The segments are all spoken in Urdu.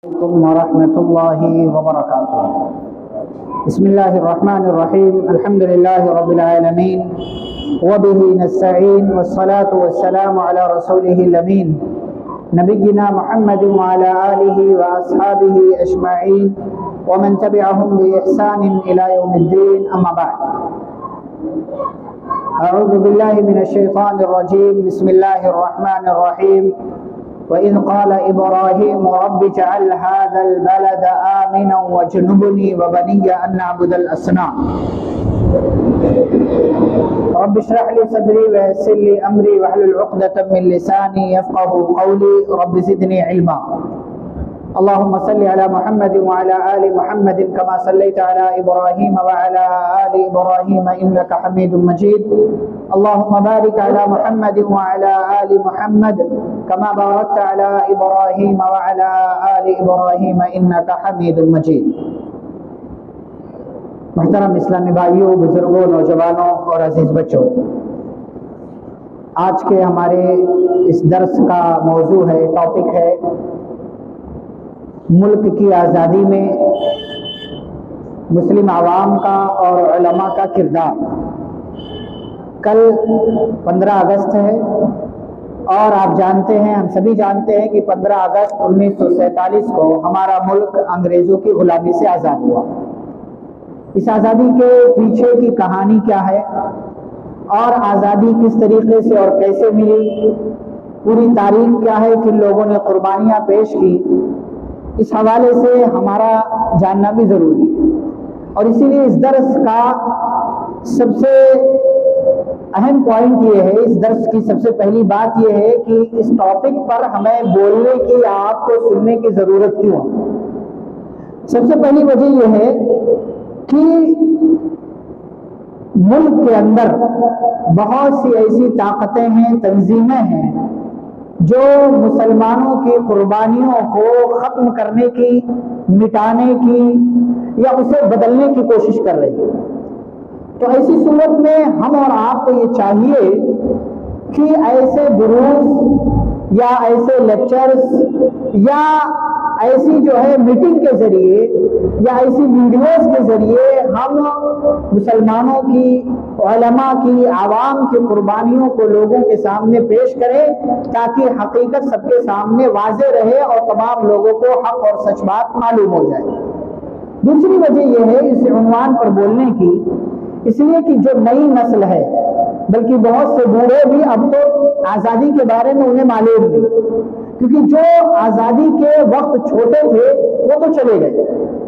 عليكم ورحمة الله وبركاته. بسم الله الرحمن الرحيم. الحمد لله رب العالمين وبه نستعين والصلاة والسلام على رسوله الأمين نبينا محمد وعلى آله وأصحابه أجمعين ومن تبعهم بإحسان إلى يوم الدين. أما بعد، أعوذ بالله من الشيطان الرجيم. بسم الله الرحمن الرحيم. وَإِذْ قَالَ إِبْرَاهِيمُ رَبِّ اجْعَلْ هَذَا الْبَلَدَ آمِنًا وَاجْنُبْنِي وَبَنِيَّ أَن نَّعْبُدَ الْأَصْنَامَ. رب اشرح لي صدري ويسر لي أمري واحلل عقدة من لساني يفقهوا قولي. رب زدني علما. اللهم صل على محمد وعلى آل محمد كما صليت على إبراهيم وعلى آل إبراهيم إنك حميد مجيد. اللهم بارك على محمد وعلى آل محمد كما باركت على إبراهيم وعلى آل إبراهيم إنك حميد مجيد. محترم اسلامی بھائیوں، بزرگوں، نوجوانوں اور عزیز بچوں، آج کے ہمارے اس درس کا موضوع ہے، ٹاپک ہے ملک کی آزادی میں مسلم عوام کا اور علماء کا کردار۔ کل 15 اگست ہے اور آپ جانتے ہیں، ہم سبھی جانتے ہیں کہ 15 اگست 1947 کو ہمارا ملک انگریزوں کی غلامی سے آزاد ہوا۔ اس آزادی کے پیچھے کی کہانی کیا ہے اور آزادی کس طریقے سے اور کیسے ملی، پوری تاریخ کیا ہے، کن لوگوں نے قربانیاں پیش کی، اس حوالے سے ہمارا جاننا بھی ضروری ہے۔ اور اسی لیے اس درس کا سب سے اہم پوائنٹ یہ ہے، اس درس کی سب سے پہلی بات یہ ہے کہ اس ٹاپک پر ہمیں بولنے کی، آپ کو سننے کی ضرورت کیوں ہے۔ سب سے پہلی وجہ یہ ہے کہ ملک کے اندر بہت سی ایسی طاقتیں ہیں، تنظیمیں ہیں جو مسلمانوں کی قربانیوں کو ختم کرنے کی، مٹانے کی یا اسے بدلنے کی کوشش کر رہی ہے۔ تو ایسی صورت میں ہم اور آپ کو یہ چاہیے کہ ایسے دروس یا ایسے لیکچرز یا ایسی جو ہے میٹنگ کے ذریعے یا ایسی ویڈیوز کے ذریعے ہم مسلمانوں کی، علماء کی، عوام کی قربانیوں کو لوگوں کے سامنے پیش کریں تاکہ حقیقت سب کے سامنے واضح رہے اور تمام لوگوں کو حق اور سچ بات معلوم ہو جائے۔ دوسری وجہ یہ ہے اس عنوان پر بولنے کی، اس لیے کہ جو نئی نسل ہے، بلکہ بہت سے بوڑھے بھی اب تو آزادی کے بارے میں انہیں معلوم نہیں، کیونکہ جو آزادی کے وقت چھوٹے تھے وہ تو چلے گئے،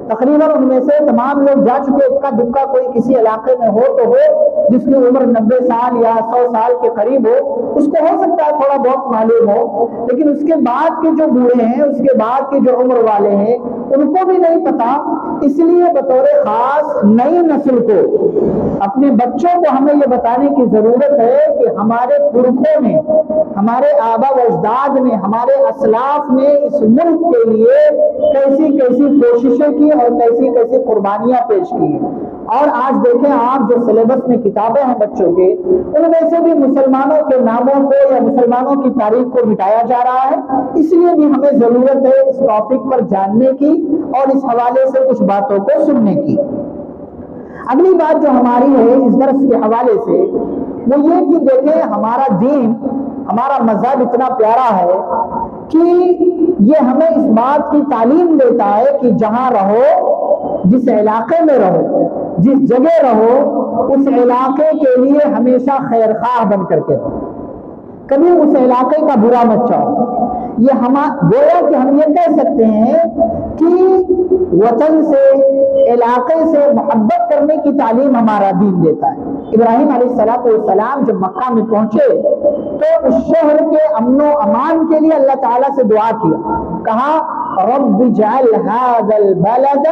تقریباً ان میں سے تمام لوگ جا چکے۔ اکا دکا کوئی کسی علاقے میں ہو تو ہو جس کی عمر 90 سال یا 100 سال کے قریب ہو، اس کو ہو سکتا ہے تھوڑا بہت معلوم ہو، لیکن اس کے بعد کے جو بوڑھے ہیں، اس کے بعد کے جو عمر والے ہیں، ان کو بھی نہیں پتا۔ اس لیے بطور خاص نئی نسل کو، اپنے بچوں کو ہمیں یہ بتانے کی ضرورت ہے کہ ہمارے پرکھوں نے، ہمارے آبا و اجداد نے، ہمارے اسلاف نے اس ملک کے لیے کیسی کیسی کوششیں کی اور کیسی کیسی قربانیاں پیش کی ہیں۔ اور آج دیکھیں آپ، جو سلیبس میں کتابیں ہیں بچوں کے، ان میں سے بھی مسلمانوں کے ناموں کو یا مسلمانوں کی تاریخ کو مٹایا جا رہا ہے۔ اس لیے بھی ہمیں ضرورت ہے اس ٹاپک پر جاننے کی اور اس حوالے سے کچھ باتوں کو سننے کی۔ اگلی بات جو ہماری ہے اس درس کے حوالے سے وہ یہ کہ دیکھیں، ہمارا دین، ہمارا مذہب اتنا پیارا ہے کہ یہ ہمیں اس بات کی تعلیم دیتا ہے کہ جہاں رہو، جس علاقے میں رہو، جس جگہ رہو، اس علاقے کے لیے ہمیشہ خیر خواہ بن کر کے رہو، کبھی اس علاقے کا برا مت چاہو۔ یہ گویا کہ ہم یہ کہہ سکتے ہیں کہ وطن سے، علاقے سے محبت کرنے کی تعلیم ہمارا دین دیتا ہے۔ ابراہیم علیہ السلام جب مکہ میں پہنچے تو اس شہر کے امن و امان کے لیے اللہ تعالیٰ سے دعا کیا، کہا رب اجعل هذا البلد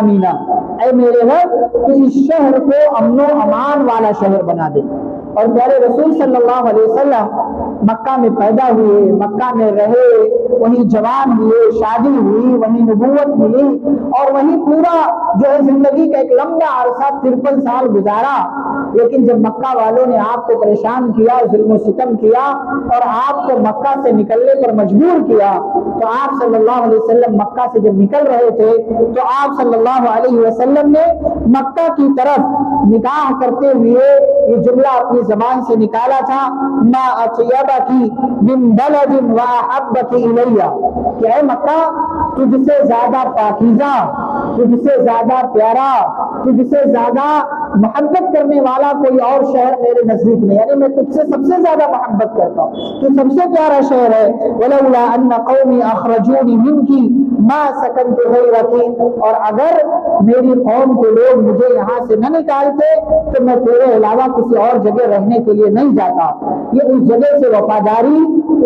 آمنا، اے میرے رب تو اس شہر کو امن و امان والا شہر بنا دے۔ اور پیارے رسول صلی اللہ علیہ وسلم مکہ میں پیدا ہوئے، مکہ میں رہے، وہیں جوان ہوئے، شادی ہوئی، وہیں نبوت ملی، اور وہیں پورا جو ہے زندگی کا ایک لمبا عرصہ 53 سال گزارا۔ لیکن جب مکہ والوں نے آپ کو پریشان کیا، ظلم و ستم کیا، اور آپ کو مکہ سے نکلنے پر مجبور کیا، تو آپ صلی اللہ علیہ وسلم مکہ سے جب نکل رہے تھے تو آپ صلی اللہ علیہ وسلم نے مکہ کی طرف نکاح کرتے ہوئے یہ جملہ اپنی زبان سے نکالا تھا، ما اطیبک من بلد واحبک الی، کہ اے مکہ تجھ سے زیادہ پاکیزہ، تجھ سے زیادہ پیارا، تجھ سے زیادہ محبت کرنے والا کوئی اور شہر میرے نزدیک نہیں، یعنی میں تجھ سے سب سے زیادہ محبت کرتا ہوں، تو سب سے پیارا شہر ہے۔ ولولا ان قومی اخرجونی منکی ما سکنت غیرک، اور اگر میری قوم کے لوگ مجھے یہاں سے نہ نکالتے تو میں تیرے علاوہ کسی اور جگہ رہنے کے لیے نہیں جاتا۔ یہ اس جگہ سے وفاداری،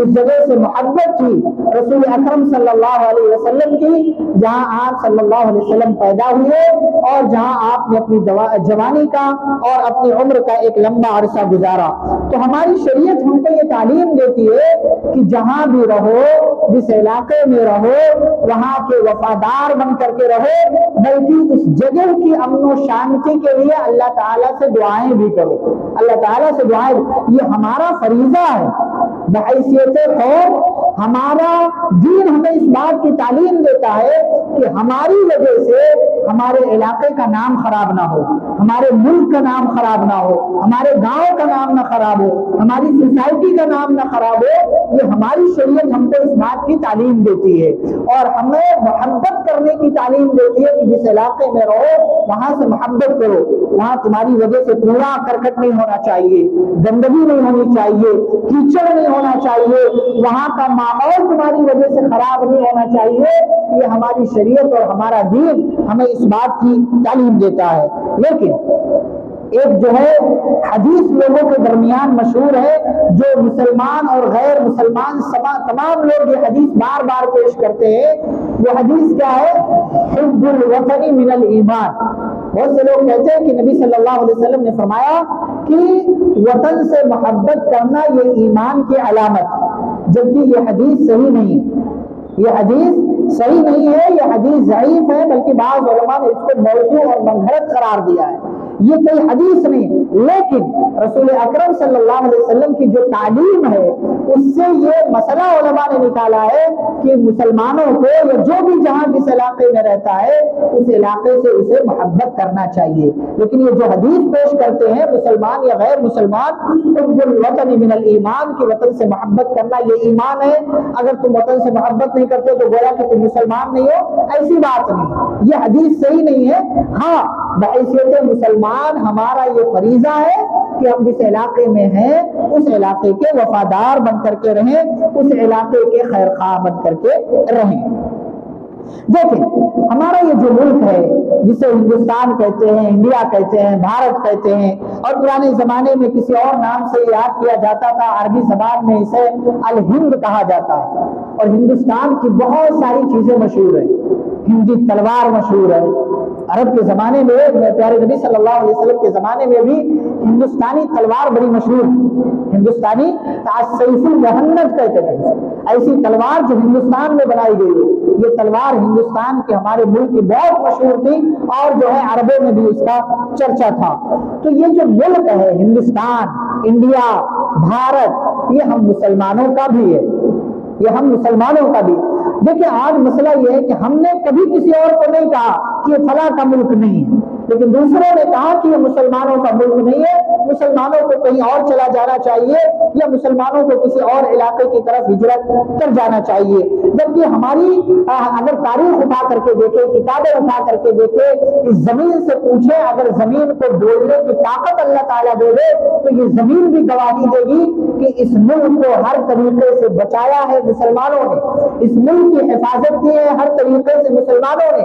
اس جگہ سے محبت تھی رسول اکرم صلی اللہ علیہ وسلم کی، جہاں آپ صلی اللہ علیہ وسلم پیدا ہوئے اور جہاں آپ نے اپنی جوانی کا اور اپنی عمر کا ایک لمبا عرصہ گزارا۔ تو ہماری شریعت ہم کو یہ تعلیم دیتی ہے کہ جہاں بھی رہو، جس علاقے میں رہو، وہاں کے وفادار بن کر کے رہو، بلکہ اس جگہ کی امن و شانتی کے لیے اللہ تعالیٰ سے دعائیں بھی کرو، اللہ تعالیٰ سے دعائیں، یہ ہمارا فریضہ ہے بحیثیت قوم۔ ہمارا دین ہمیں اس بات کی تعلیم دیتا ہے کہ ہماری وجہ سے ہمارے علاقے کا نام خراب نہ ہو، ہمارے ملک کا نام خراب نہ ہو، ہمارے گاؤں کا نام نہ خراب ہو، ہماری سوسائٹی کا نام نہ خراب ہو۔ یہ ہماری شریعت ہم کو اس بات کی تعلیم دیتی ہے، اور ہمیں محبت کرنے کی تعلیم دیتی ہے کہ جس علاقے میں رہو وہاں سے محبت کرو، وہاں تمہاری وجہ سے کوڑا کرکٹ نہیں ہونا چاہیے، گندگی نہیں ہونی چاہیے، کیچڑ نہیں ہونا چاہیے، وہاں کا ماحول تمہاری وجہ سے خراب نہیں ہونا چاہیے۔ یہ ہماری شریعت اور ہمارا دین ہمیں اس بات کی تعلیم دیتا ہے۔ لیکن ایک جو ہے حدیث لوگوں کے درمیان مشہور ہے، جو مسلمان اور غیر مسلمان تمام لوگ یہ حدیث بار بار پیش کرتے ہیں۔ وہ حدیث کیا ہے؟ حب الوطن من الایمان۔ بہت سے لوگ کہتے ہیں کہ نبی صلی اللہ علیہ وسلم نے فرمایا کہ وطن سے محبت کرنا یہ ایمان کی علامت، جبکہ یہ حدیث صحیح نہیں ہے، یہ حدیث صحیح نہیں ہے، یہ حدیث ضعیف ہے، بلکہ بعض علماء نے اس کو موضوع اور منگرت قرار دیا ہے، یہ کوئی حدیث نہیں۔ لیکن رسول اکرم صلی اللہ علیہ وسلم کی جو تعلیم ہے اس سے یہ مسئلہ علماء نے نکالا ہے کہ مسلمانوں کو یا جو بھی جہاں جس علاقے میں رہتا ہے اس علاقے سے اسے محبت کرنا چاہیے۔ لیکن یہ جو حدیث پیش کرتے ہیں مسلمان یا غیر مسلمان، حب الوطن من الایمان، کہ وطن سے محبت کرنا یہ ایمان ہے، اگر تم وطن سے محبت نہیں کرتے تو گویا کہ تم مسلمان نہیں ہو، ایسی بات نہیں، یہ حدیث صحیح نہیں ہے۔ ہاں بحیثیت مسلمان ہمارا یہ فریضہ ہے کہ ہم جس علاقے میں ہیں اس علاقے کے وفادار بن کر کے رہیں، اس علاقے کے خیر خواہ بن کر کے رہیں۔ دیکھیں ہمارا یہ جو ملک ہے جسے ہندوستان کہتے ہیں، انڈیا کہتے ہیں، بھارت کہتے ہیں، اور پرانے زمانے میں کسی اور نام سے یاد کیا جاتا تھا، عربی زبان میں اسے الہند کہا جاتا ہے، اور ہندوستان کی بہت ساری چیزیں مشہور ہیں، ہندی تلوار مشہور ہے۔ عرب کے زمانے میں پیارے نبی صلی اللہ علیہ وسلم کے زمانے میں بھی ہندوستانی تلوار بڑی مشہور تھی، ہندوستانی سیف المہند کہتے ہیں، ایسی تلوار جو ہندوستان میں بنائی گئی ہے، یہ تلوار ہندوستان کے ہمارے ملک کی بہت مشہور تھی، اور جو ہے عربوں میں بھی اس کا چرچا تھا۔ تو یہ جو ملک ہے ہندوستان، انڈیا، بھارت، یہ ہم مسلمانوں کا بھی ہے، یہ ہم مسلمانوں کا بھی۔ دیکھیں آج مسئلہ یہ ہے کہ ہم نے کبھی کسی اور کو نہیں کہا کہ یہ فلاں کا ملک نہیں ہے، لیکن دوسروں نے کہا کہ یہ مسلمانوں کا ملک نہیں ہے، مسلمانوں کو کہیں اور چلا جانا چاہیے، یا مسلمانوں کو کسی اور علاقے کی طرف ہجرت کر جانا چاہیے۔ جبکہ ہماری اگر تاریخ اٹھا کر کے دیکھیں، کتابیں اٹھا کر کے دیکھیں، اس زمین سے پوچھیں، اگر زمین کو بولنے کی طاقت اللہ تعالیٰ دے دے تو یہ زمین بھی گواہی دے گی کہ اس ملک کو ہر طریقے سے بچایا ہے مسلمانوں نے، اس ملک کی حفاظت کی ہے ہر طریقے سے مسلمانوں نے،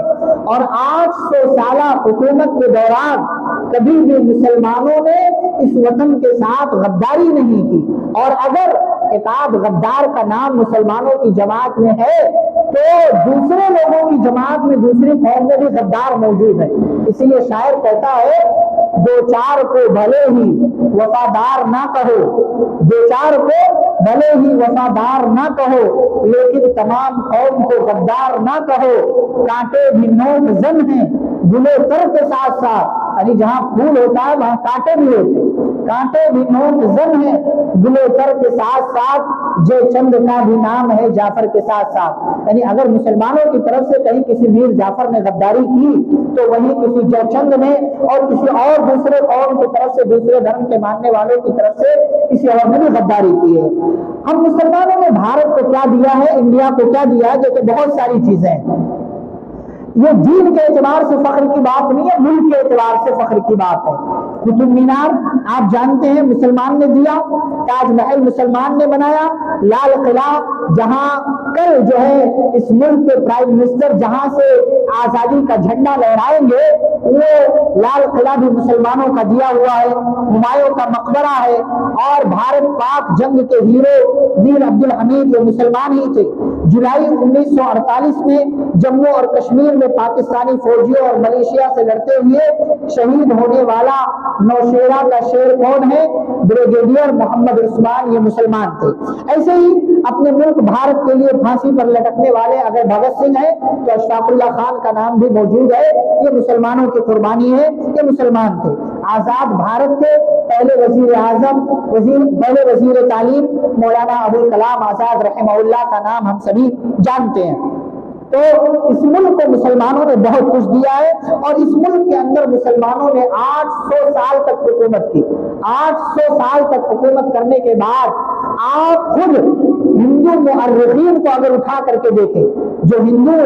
اور 800 سالہ حکومت کے دوران کبھی بھی مسلمانوں نے اس وطن کے ساتھ غداری نہیں کی، اور اگر ایک آدھ غدار کا نام مسلمانوں کی جماعت میں ہے تو دوسرے لوگوں کی جماعت میں، دوسری قوم میں بھی غدار موجود ہے۔ اسی لیے شاعر کہتا ہے دو چار کو بھلے ہی وفادار نہ کہو، دو چار کو بھلے ہی وفادار نہ کہو، لیکن تمام قوم کو غدار نہ کہو، کانٹے بھی نوک زن ہیں گلے تر کے ساتھ ساتھ، یعنی جہاں پھول ہوتا ہے وہاں کانٹے بھی ہوتے ہیں، کانٹے بھی نوک زن ہیں گلے تر کے ساتھ ساتھ، جے چند کا بھی نام ہے جعفر کے ساتھ ساتھ، یعنی اگر مسلمانوں کی طرف سے کہیں کسی میر جعفر نے غداری کی تو وہیں کسی جے چند نے اور کسی اور دوسرے قوم کی طرف سے، دوسرے دھرم کے ماننے والوں کی طرف سے کسی اور نے بھی غداری کی ہے۔ ہم مسلمانوں نے بھارت کو کیا دیا ہے، انڈیا کو کیا دیا ہے، جو کہ بہت ساری چیزیں ہیں۔ یہ دین کے اعتبار سے فخر کی بات نہیں ہے، ملک کے اعتبار سے فخر کی بات ہے۔ قطب مینار آپ جانتے ہیں مسلمان نے دیا، تاج محل مسلمان نے بنایا، لال قلعہ جہاں کل جو ہے اس ملک کے پرائم منسٹر جہاں سے آزادی کا جھنڈا لہرائیں گے وہ لال قلعہ بھی مسلمانوں کا دیا ہوا ہے، ہمایوں کا مقبرہ ہے، اور بھارت پاک جنگ کے ہیرو ویر عبد الحمید وہ مسلمان ہی تھے۔ جولائی 1948 میں جموں اور کشمیر میں پاکستانی فوجیوں اور ملیشیا سے لڑتے ہوئے شہید ہونے والا نوشیرہ کا شیر کون ہے؟ بریگیڈیئر محمد عثمان، یہ مسلمان تھے۔ ایسے ہی اپنے ملک بھارت کے لیے پھانسی پر لٹکنے والے اگر بھگت سنگھ ہے تو اشفاق اللہ خان کا نام بھی موجود ہے، یہ مسلمانوں کی قربانی ہے، یہ مسلمان تھے۔ آزاد بھارت کے پہلے وزیر اعظم، پہلے وزیر تعلیم مولانا ابوالکلام آزاد رحمہ اللہ کا نام ہم سبھی جانتے ہیں۔ تو اس ملک کو مسلمانوں نے بہت کچھ دیا ہے، اور اس ملک کے اندر مسلمانوں نے 800 سال تک حکومت کی۔ 800 سال تک حکومت کرنے کے بعد آپ خود ہندو مؤرخین کو اگر اٹھا کر کے دیکھیں، جو ہندو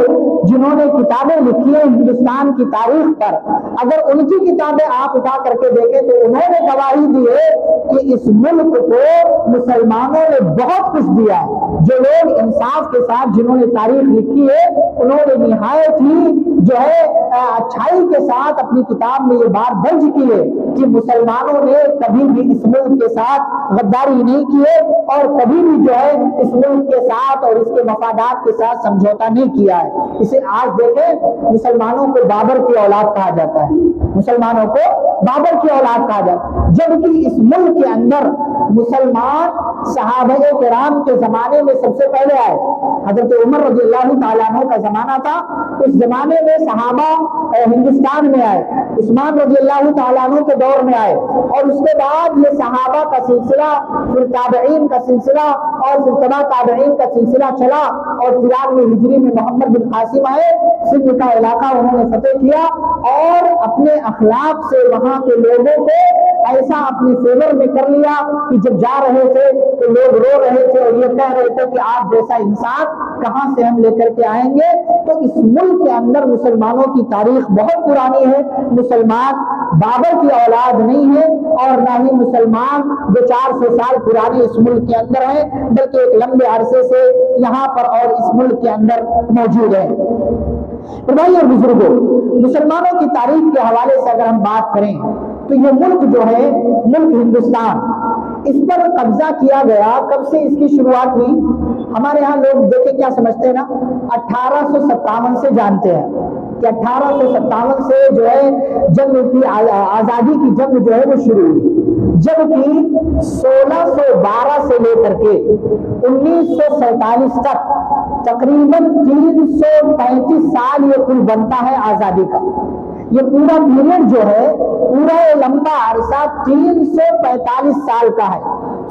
جنہوں نے کتابیں لکھی ہیں ہندوستان کی تاریخ پر، اگر ان کی کتابیں آپ اٹھا کر کے دیکھیں تو انہوں نے گواہی دی ہے کہ اس ملک کو مسلمانوں نے بہت کچھ دیا ہے۔ جو لوگ انصاف کے ساتھ جنہوں نے تاریخ لکھی ہے انہوں نے نہایت ہی جو ہے اچھائی کے ساتھ اپنی کتاب میں یہ بات درج کی ہے کہ مسلمانوں نے کبھی بھی اس ملک کے ساتھ غداری نہیں کی ہے، اور کبھی بھی جو ہے اس ملک کے ساتھ اور اس کے مفادات کے ساتھ سمجھوتا نہیں کیا ہے۔ اسے آج دیکھیں مسلمانوں کو بابر کی اولاد کہا جاتا ہے، مسلمانوں کو بابر کی اولاد کہا جاتا ہے، جبکہ اس ملک کے اندر مسلمان صحابہ کرام کے زمانے میں سب سے پہلے آئے۔ حضرت عمر رضی اللہ تعالیٰ عنہ کا زمانہ تھا، اس زمانے میں صحابہ ہندوستان میں آئے، عثمان رضی اللہ تعالیٰ عنہ کے دور میں آئے، اور اس کے بعد یہ صحابہ کا سلسلہ، پھر تابعین کا سلسلہ، اور پھر تبع تابعین کا سلسلہ چلا، اور 93 ہجری میں محمد بن قاسم آئے، سندھ کا علاقہ انہوں نے فتح کیا، اور اپنے اخلاق سے وہاں کے لوگوں کو ایسا اپنی فیور میں کر لیا کہ جب جا رہے تھے تو لوگ رو رہے تھے اور یہ کہہ رہے تھے کہ آپ جیسا انسان کہاں سے ہم لے کر کے آئیں گے۔ تو اس ملک کے اندر مسلمانوں کی تاریخ بہت پرانی ہے، مسلمان بابر کی اولاد نہیں ہے، اور نہ ہی مسلمان جو 400 سال پرانے اس ملک کے اندر ہیں، بلکہ ایک لمبے عرصے سے یہاں پر اور اس ملک کے اندر موجود ہے۔ بھائی اور بزرگوں، مسلمانوں کی تاریخ کے حوالے سے اگر ہم بات کریں تو یہ ملک جو ہے، ملک ہندوستان، اس پر قبضہ کیا گیا کب سے اس کی شروعات ہوئی؟ ہمارے ہاں لوگ دیکھیں کیا سمجھتے ہیں نا، 1857 سے جانتے ہیں کہ 1857 سے جو ہے جنگ کی آزادی کی جنگ جو ہے وہ شروع ہوئی، جبکہ 1612 سے لے کر کے 1947 تک تقریباً 335 سال یہ کل بنتا ہے آزادی کا۔ یہ پورا پیریڈ جو ہے، پورا لمبا عرصہ 345 سال کا ہے۔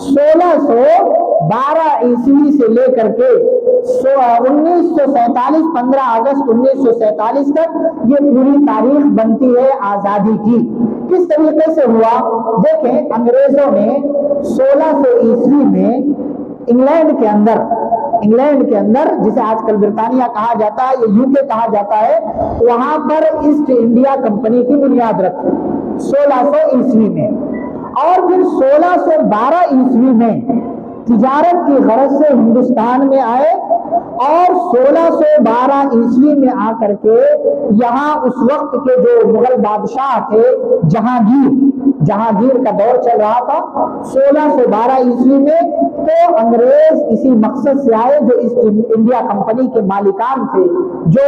1612 عیسوی سے لے کر کے 1947 15 اگست 1947 تک یہ پوری تاریخ بنتی ہے آزادی کی۔ کس طریقے سے ہوا؟ دیکھیں، انگریزوں نے 1600 عیسوی میں انگلینڈ کے اندر جسے آج کل برطانیہ کہا جاتا ہے، یہ UK کہا جاتا ہے، وہاں پر ایسٹ انڈیا کمپنی کی بنیاد رکھی 1600 عیسوی میں، اور پھر 1612 عیسوی میں تجارت کی غرض سے ہندوستان میں آئے، اور 1612 عیسوی میں آ کر کے یہاں اس وقت کے جو مغل بادشاہ تھے جہانگیر کا دور چل رہا تھا 1612 عیسوی میں، تو انگریز اسی مقصد سے آئے جو ایسٹ انڈیا کمپنی کے مالکان تھے، جو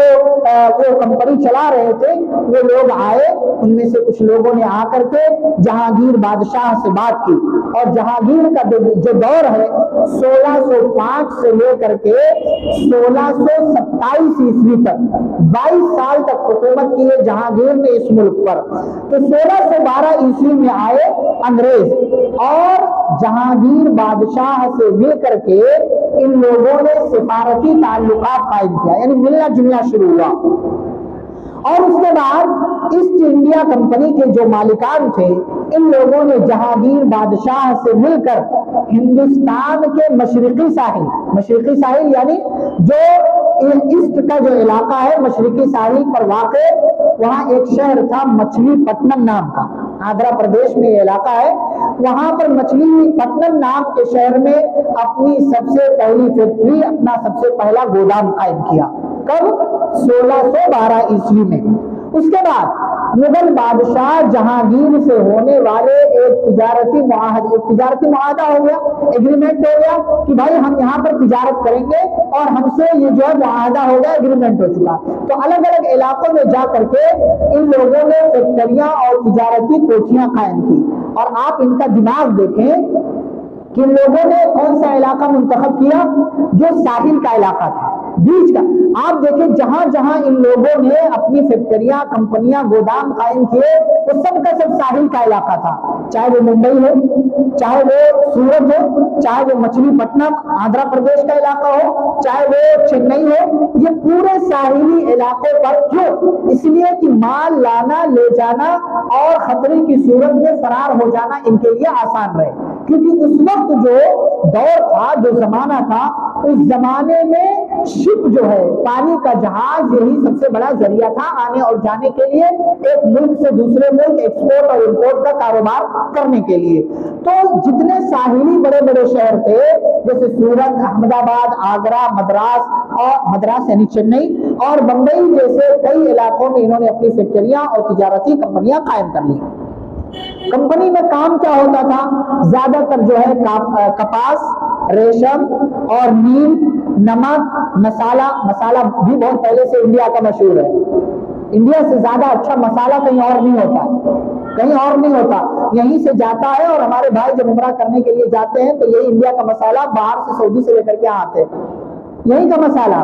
وہ کمپنی چلا رہے تھے، وہ لوگ آئے، ان میں سے کچھ لوگوں نے آ کر کے جہانگیر بادشاہ سے بات کی، اور جہانگیر کا جو دور ہے 1605 سے لے کر کے 1627 عیسوی تک 22 سال تک حکومت کی ہے جہانگیر نے اس ملک پر۔ تو 1612 عیسوی میں آئے انگریز اور جہانگیر بادشاہ سے مل کر کے ان لوگوں نے سفارتی تعلقات قائم کیا، یعنی ملنا جلنا شروع ہوا، اور اس کے بعد ایسٹ انڈیا کمپنی کے جو مالکان تھے ان لوگوں نے جہانگیر بادشاہ سے مل کر ہندوستان کے مشرقی ساحل یعنی جو ایسٹ کا جو علاقہ ہے مشرقی ساحل پر واقع، وہاں ایک شہر تھا مچھلی پٹنم نام کا، آندھرا پردیش میں یہ علاقہ ہے، وہاں پر مچھلی پٹنم نام کے شہر میں اپنی سب سے پہلی فیکٹری، اپنا سب سے پہلا گودام قائم کیا۔ کب؟ 1612 عیسوی میں۔ اس کے بعد مغل بادشاہ جہانگیر سے ہونے والے ایک تجارتی معاہدہ ہو گیا، ایگریمنٹ ہو گیا کہ بھائی ہم یہاں پر تجارت کریں گے، اور ہم سے یہ جو ہے معاہدہ ہو گیا، ایگریمنٹ ہو چکا۔ تو الگ الگ علاقوں میں جا کر کے ان لوگوں نے فیکٹریاں اور تجارتی کوٹھیاں قائم کی، اور آپ ان کا دماغ دیکھیں کہ لوگوں نے کون سا علاقہ منتخب کیا؟ جو ساحل کا علاقہ تھا، بیچ کا۔ آپ دیکھیں جہاں جہاں ان لوگوں نے اپنی فیکٹریاں، کمپنیاں، گودام قائم کیے، وہ سب کا سب ساحل کا علاقہ تھا، چاہے وہ ممبئی ہو، چاہے وہ سورت ہو، چاہے وہ مچھلی پٹنم آندھرا پردیش کا علاقہ ہو، چاہے وہ چنئی ہو، یہ پورے ساحلی علاقوں پر۔ کیوں؟ اس لیے کہ مال لانا، لے جانا اور خطرے کی صورت میں فرار ہو جانا ان کے لیے آسان رہے، کیونکہ اس وقت جو دور تھا، جو زمانہ تھا، اس زمانے میں شپ جو ہے، پانی کا جہاز، یہی سب سے بڑا ذریعہ تھا آنے اور جانے کے لیے، ایک ملک سے دوسرے ملک ایکسپورٹ اور امپورٹ کا کاروبار کرنے کے لیے۔ تو جتنے ساحلی بڑے بڑے شہر تھے جیسے سورت، احمد آباد، آگرہ، مدراس یعنی چنئی اور بمبئی جیسے کئی علاقوں میں انہوں نے اپنی فیکٹریاں اور تجارتی کمپنیاں قائم کر لی۔ کمپنی میں کام کیا ہوتا تھا؟ زیادہ تر جو ہے کپاس، ریشم اور نیل، نمک، مسالہ بھی بہت پہلے سے انڈیا کا مشہور ہے۔ انڈیا سے زیادہ اچھا مسالہ کہیں اور نہیں ہوتا، یہیں سے جاتا ہے، اور ہمارے بھائی جب عمرہ کرنے کے لیے جاتے ہیں تو یہی انڈیا کا مسالہ باہر سے سعودی سے لے کر کے آتے ہیں، یہی کا مسالہ،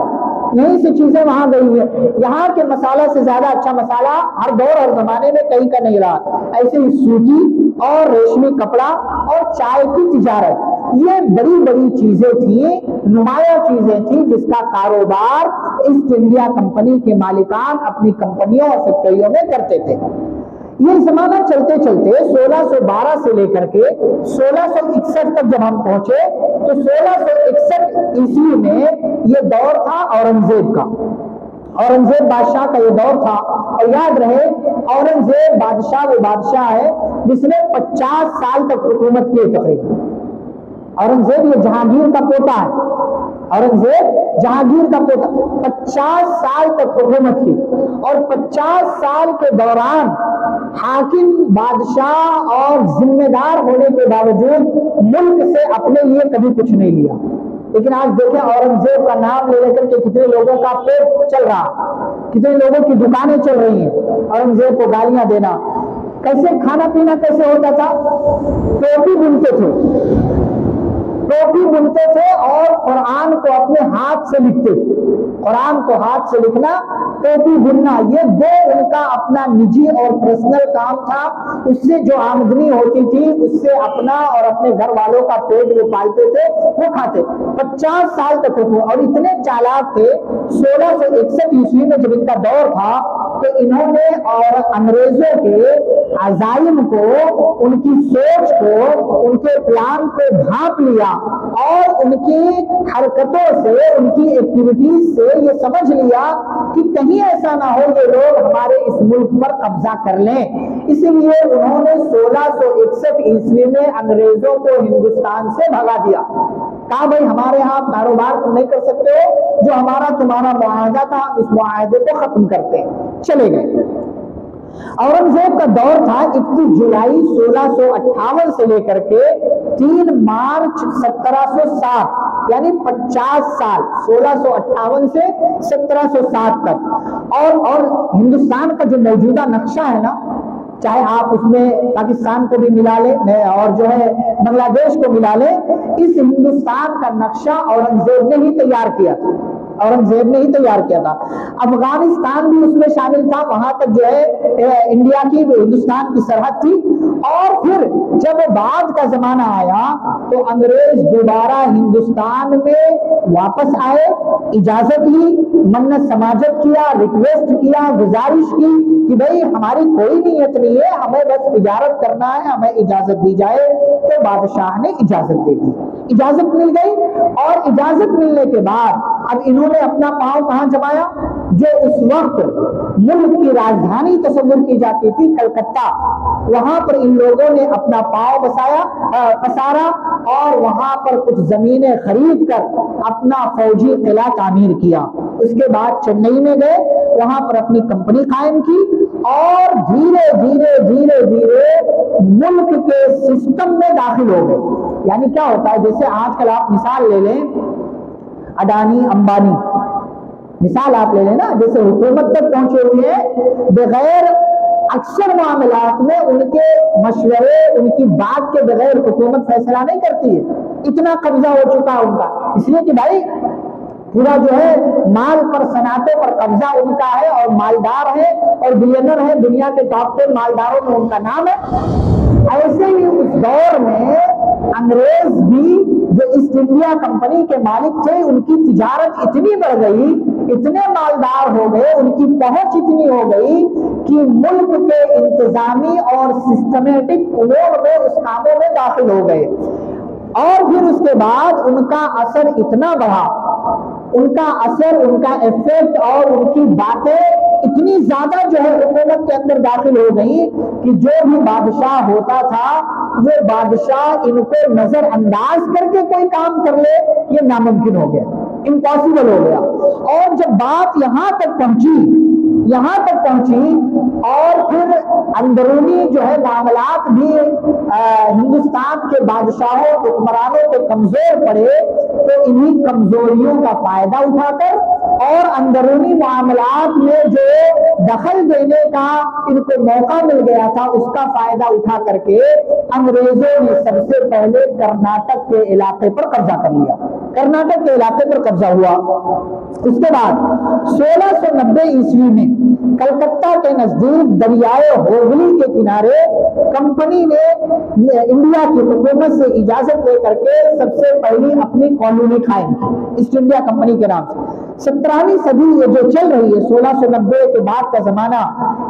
یہیں سے چیزیں وہاں گئی ہیں۔ یہاں کے مسالہ سے زیادہ اچھا مسالہ ہر دور اور زمانے میں کہیں کا نہیں رہا۔ ایسے ہی سوتی اور ریشمی کپڑا اور چائے کی تجارت، یہ بڑی بڑی چیزیں تھیں، نمایاں چیزیں تھیں جس کا کاروبار ایسٹ انڈیا کمپنی کے مالکان اپنی کمپنیوں اور فیکٹریوں میں کرتے تھے۔ یہ زمانہ چلتے چلتے 1612 سے لے کر کے 1661 تک جب ہم پہنچے تو 1661 عیسوی میں یہ دور تھا اورنگزیب کا، اورنگزیب بادشاہ کا یہ دور تھا۔ اور یاد رہے اورنگزیب بادشاہ وہ بادشاہ ہے جس نے 50 سال تک حکومت کی تقریباً۔ اورنگزیب یہ جہانگیر کا پوتا ہے، اورنگزیب جہانگیر کا پوتا، 50 سال تک حکومت کی، اور 50 سال کے دوران حاکم، بادشاہ اور ذمہ دار ہونے کے باوجود ملک سے اپنے لیے کبھی کچھ نہیں لیا۔ لیکن آج دیکھیں اورنگزیب کا نام لے کر کے کتنے لوگوں کا پیٹ چل رہا، کتنے لوگوں کی دکانیں چل رہی ہیں۔ اورنگزیب کو گالیاں دینا، کیسے کھانا پینا کیسے ہوتا تھا؟ ٹوپی بنتے تھے اور قرآن کو اپنے ہاتھ سے لکھتے تھے۔ قرآن کو ہاتھ سے لکھنا، ٹوپی بننا، یہ دو ان کا اپنا نجی اور پرسنل کام تھا۔ اس سے جو آمدنی ہوتی تھی اس سے اپنا اور اپنے گھر والوں کا پیٹ وہ پالتے تھے، وہ کھاتے۔ 50 سال تک اور اتنے چالاک تھے، 1661 عیسوی میں جب ان کا دور تھا تو انہوں نے اور انگریزوں کے عزائم کو، ان کی سوچ کو، ان کے پلان کو بھانپ لیا، اور ان کی حرکتوں سے، ان کی ایکٹیویٹیز سے یہ سمجھ لیا کہ کہیں ایسا نہ ہو یہ لوگ ہمارے اس ملک پر قبضہ کر لیں۔ اسی لیے انہوں نے 1661 عیسوی میں انگریزوں کو ہندوستان سے بھگا دیا۔ کہا بھائی ہمارے ہاں کاروبار تم نہیں کر سکتے ہو، جو ہمارا تمہارا معاہدہ تھا اس معاہدے کو ختم کرتے ہیں، چلے گئے۔ اورنگزیب کا دور تھا 21 جولائی 1658 سے لے کر کے 3 مارچ 1707، یعنی 50 سال، 1658 سے 1707 تک۔ اور ہندوستان کا جو موجودہ نقشہ ہے نا، چاہے آپ اس میں پاکستان کو بھی ملا لیں اور جو ہے بنگلہ دیش کو ملا لیں، اس ہندوستان کا نقشہ اورنگزیب نے ہی تیار کیا تھا، اورنگزیب نے ہی تیار کیا تھا۔ افغانستان بھی اس میں شامل تھا، وہاں تک جو ہے انڈیا کی ہندوستان کی سرحد تھی۔ اور پھر جب بعد کا زمانہ آیا تو انگریز دوبارہ ہندوستان میں واپس آئے، اجازت لی، منت سماجت کیا، ریکویسٹ کیا، گزارش کی کہ بھئی ہماری کوئی نیت نہیں ہے، ہمیں بس تجارت کرنا ہے، ہمیں اجازت دی جائے۔ تو بادشاہ نے اجازت دے دی، اجازت مل گئی۔ اور اجازت ملنے کے بعد اب انہوں نے اپنا پاؤں کہاں جمایا؟ جو اس وقت ملک کی راجدھانی تصور کی جاتی تھی کلکتہ، وہاں پر ان لوگوں نے اپنا پاؤں پسارا اور وہاں پر کچھ زمینیں خرید کر اپنا فوجی قلعہ تعمیر کیا۔ اس کے بعد چنئی میں گئے، وہاں پر اپنی کمپنی قائم کی اور دھیرے دھیرے دھیرے دھیرے ملک کے سسٹم میں داخل ہو گئے۔ یعنی کیا ہوتا ہے، جیسے آج کل آپ مثال لے لیں اڈانی امبانی، مثال آپ لے لیں نا، جیسے حکومت تک پہنچے ہوئے ہیں بغیر اکثر معاملات میں ان کے مشورے، ان کی بات کے بغیر حکومت فیصلہ نہیں کرتی ہے، اتنا قبضہ ہو چکا ہے ان کا۔ اس لیے کہ بھائی پورا جو ہے مال پر، صنعتوں پر قبضہ ان کا ہے اور مالدار ہے اور بلینر ہے، دنیا کے ٹاپ 10 مالداروں میں ان کا نام ہے۔ ایسے ہی اس دور میں انگریز بھی جو ایسٹ انڈیا کمپنی کے مالک تھے، ان کی تجارت اتنی بڑھ گئی، اتنے مالدار ہو گئے، ان کی پہنچ اتنی ہو گئی کہ ملک کے انتظامی اور سسٹمیٹک امور میں اس کاموں میں داخل ہو گئے۔ اور پھر اس کے بعد ان کا اثر اتنا بڑھا، ان کا اثر، ان کا ایفیکٹ اور ان کی باتیں اتنی زیادہ جو ہے حکومت کے اندر داخل ہو گئی کہ جو بھی بادشاہ ہوتا تھا وہ بادشاہ ان کو نظر انداز کر کے کوئی کام کر لے، یہ ناممکن ہو گیا، امپاسبل ہو گیا۔ اور جب بات یہاں تک پہنچی اور پھر اندرونی جو ہے معاملات بھی ہندوستان کے بادشاہوں، حکمرانوں کو کمزور پڑے، تو انہی کمزوریوں کا فائدہ اٹھا کر اور اندرونی معاملات میں جو دخل دینے کا ان کو موقع مل گیا تھا، اس کا فائدہ اٹھا کر کے انگریزوں نے سب سے پہلے کرناٹک کے علاقے پر قبضہ کر لیا، کرناٹک کے علاقے پر قبضہ ہوا۔ اس کے بعد 1690 عیسوی میں کلکتہ کے نزدیک دریائے ہوگلی کے کنارے کمپنی نے انڈیا کی حکومت سے اجازت لے کر کے سب سے پہلی اپنی کالونی قائم کی، ایسٹ انڈیا کمپنی کے نام سے۔ 17ویں صدی یہ جو چل رہی ہے، 1690 کے بعد کا زمانہ،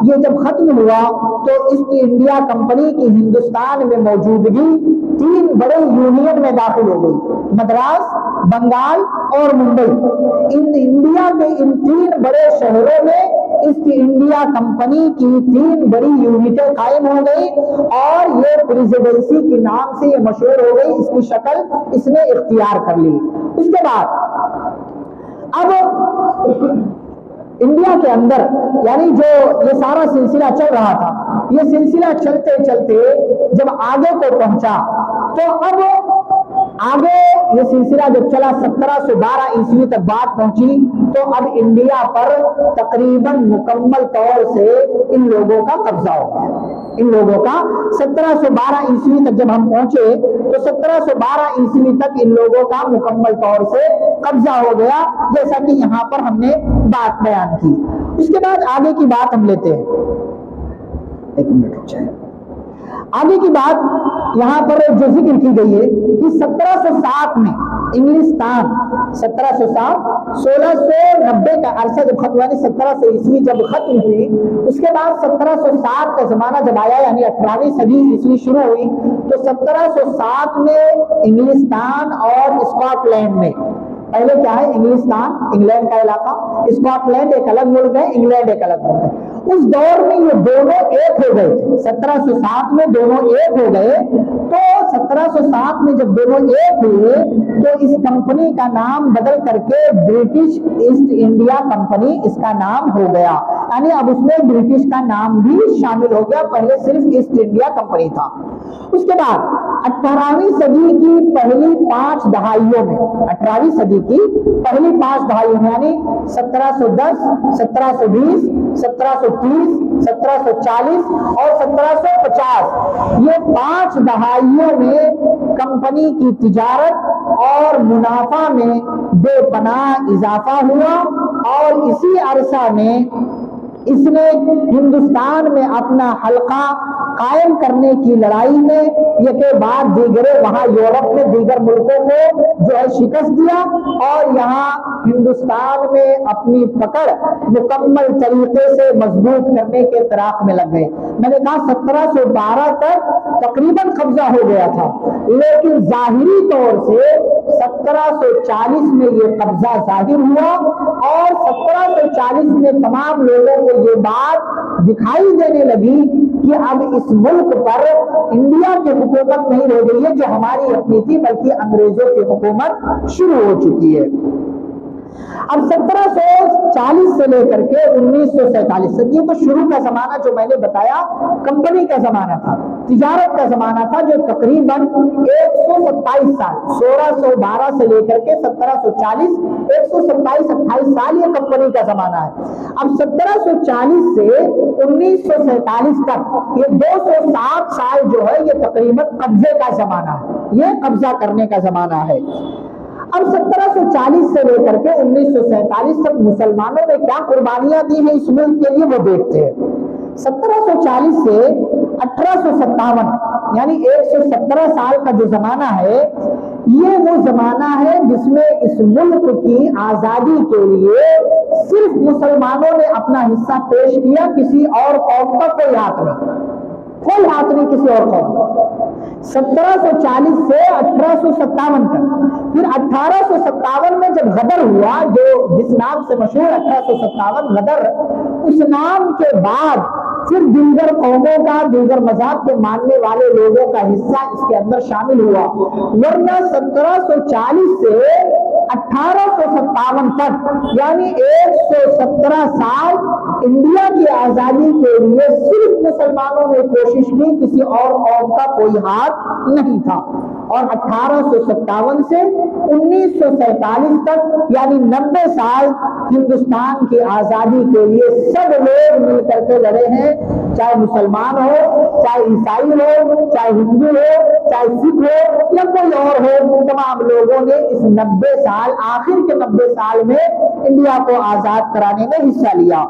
یہ جب ختم ہوا تو ایسٹ انڈیا کمپنی کی ہندوستان میں موجودگی 3 بڑے یونین میں داخل ہو گئی، مدراس، بنگال اور ممبئی۔ انڈیا کے ان 3 بڑے شہروں میں ایسٹ انڈیا کمپنی کی 3 بڑی یونٹیں قائم ہو گئی اور یہ پریزیڈنسی کے نام سے یہ مشہور ہو گئی، اس کی شکل اس نے اختیار کر لی۔ اس کے بعد اب انڈیا کے اندر یعنی جو یہ سارا سلسلہ چل رہا تھا، یہ سلسلہ چلتے چلتے جب آگے کو پہنچا تو اب آگے یہ سلسلہ جب چلا 1712 عیسوی تک بات پہنچی تو اب انڈیا پر تقریباً مکمل طور سے ان لوگوں کا قبضہ ہو گیا۔ ان لوگوں کا 1712 عیسوی تک جب ہم پہنچے تو 1712 عیسوی تک ان لوگوں کا مکمل طور سے قبضہ ہو گیا، جیسا کہ یہاں پر ہم نے بات بیان کی۔ اس کے بعد آگے کی بات ہم لیتے ہیں، ایک منٹ رک جائے۔ آگے کی بات یہاں پر جو ذکر کی گئی ہے کہ 1707 میں انگلستان 1690 کا عرصہ جب ختم ہوا، 1700 عیسوی جب ختم ہوئی، اس کے بعد 1707 کا زمانہ جب آیا، یعنی 18ویں صدی عیسوی شروع ہوئی، تو 1707 میں انگلستان اور اسکاٹ لینڈ میں پہلے کیا ہے انگلستان انگلینڈ کا علاقہ، اسکاٹ لینڈ ایک الگ ملک ہے، انگلینڈ ایک الگ ملک ہے۔ اس دور میں یہ دونوں ایک ہو گئے تھے، 1707 میں دونوں ایک ہو گئے۔ تو 1707 میں جب دونوں ایک ہوئے تو اس کمپنی کا نام بدل کر کے برٹش ایسٹ انڈیا کمپنی اس کا نام ہو گیا، یعنی اب اس میں برٹش کا نام بھی شامل ہو گیا، پہلے صرف ایسٹ انڈیا کمپنی تھا۔ اس کے بعد 18ویں صدی کی پہلی 5 دہائیوں میں، 18ویں صدی کی پہلی 5 دہائیوں میں یعنی 1710 1720 1730 1740 اور 1750 یہ 5 دہائیوں میں کمپنی کی تجارت اور منافع میں بے پناہ اضافہ ہوا، اور اسی عرصہ میں اس نے ہندوستان میں اپنا حلقہ قائم کرنے کی لڑائی میں یہ کے بعد دیگرے وہاں یورپ میں دیگر ملکوں کو جو ہے شکست دیا، اور یہاں ہندوستان میں اپنی پکڑ مکمل طریقے سے مضبوط کرنے کے فراق میں لگ گئے۔ میں نے کہا 1712 تک تقریباً قبضہ ہو گیا تھا، لیکن ظاہری طور سے 1740 میں یہ قبضہ ظاہر ہوا، اور 1740 میں تمام لوگوں کو یہ بات دکھائی دینے لگی کہ اب اس ملک پر انڈیا کی حکومت نہیں رہ گئی ہے جو ہماری اپنی تھی، بلکہ انگریزوں کی حکومت شروع ہو چکی ہے۔ اب 1740 سے لے کر کے 1947 تک یہ تو شروع کا زمانہ جو میں نے بتایا کمپنی کا زمانہ تھا، تجارت کا زمانہ تھا، جو تقریباً 127 سال 1612 سے لے کر کے 1740 127-28 سال یہ کمپنی کا زمانہ ہے۔ اب 1740 سے 1947 تک یہ 207 سال جو ہے یہ تقریباً قبضے کا زمانہ ہے، یہ قبضہ کرنے کا زمانہ ہے۔ اب 1740 سے لے کر کے 1947 تک مسلمانوں نے کیا قربانیاں دی ہیں اس ملک کے لیے وہ دیکھتے ہیں۔ 1740 سے 1857 یعنی 117 سال کا جو زمانہ ہے یہ وہ زمانہ ہے جس میں اس ملک کی آزادی کے لیے صرف مسلمانوں نے اپنا حصہ پیش کیا، کسی اور قوم کا کوئی ہاتھ نہیں کسی اور قوم۔ 1740 سے 1857 تک، پھر 1857 میں جب غدر ہوا، جو جس نام سے مشہور 1857 غدر، اس نام کے بعد پھر دیگر قوموں کا، دیگر مذہب کے ماننے والے لوگوں کا حصہ اس کے اندر شامل ہوا، ورنہ 1740 سے 1857 تک یعنی 117 سال انڈیا کی آزادی کے لیے صرف مسلمانوں نے کوشش کی، کسی اور قوم کا کوئی ہاتھ نہیں تھا۔ اور 1857 سے 1947 تک یعنی 90 سال ہندوستان کی آزادی کے لیے سب لوگ مل کر کے لڑے ہیں، چاہے مسلمان ہو، چاہے عیسائی ہو، چاہے ہندو ہو، چاہے سکھ ہو یا کوئی اور ہو، تمام لوگوں نے اس 90 سال آخر کے 90 سال میں انڈیا کو آزاد کرانے میں حصہ لیا۔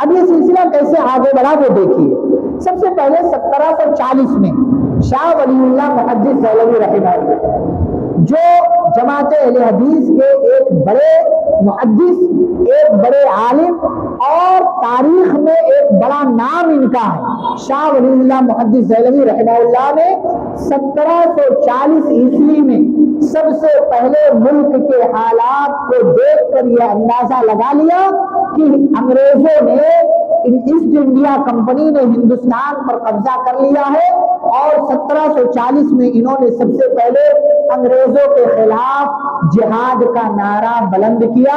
اب یہ سلسلہ کیسے آگے بڑھا وہ دیکھیے۔ سب سے پہلے 1740 میں شاہ ولی اللہ محدث دہلوی رحمہ اللہ جو جماعت اہل حدیث کے ایک بڑے محدث، ایک بڑے عالم اور تاریخ میں ایک بڑا نام ان کا ہے، شاہ ولی اللہ محدث دہلوی رحمہ اللہ نے 1740 عیسوی میں سب سے پہلے ملک کے حالات کو دیکھ کر یہ اندازہ لگا لیا کہ انگریزوں نے ایسٹ انڈیا کمپنی نے ہندوستان پر قبضہ کر لیا ہے، اور 1740 میں انہوں نے سب سے پہلے انگریزوں کے خلاف جہاد کا نعرہ بلند کیا،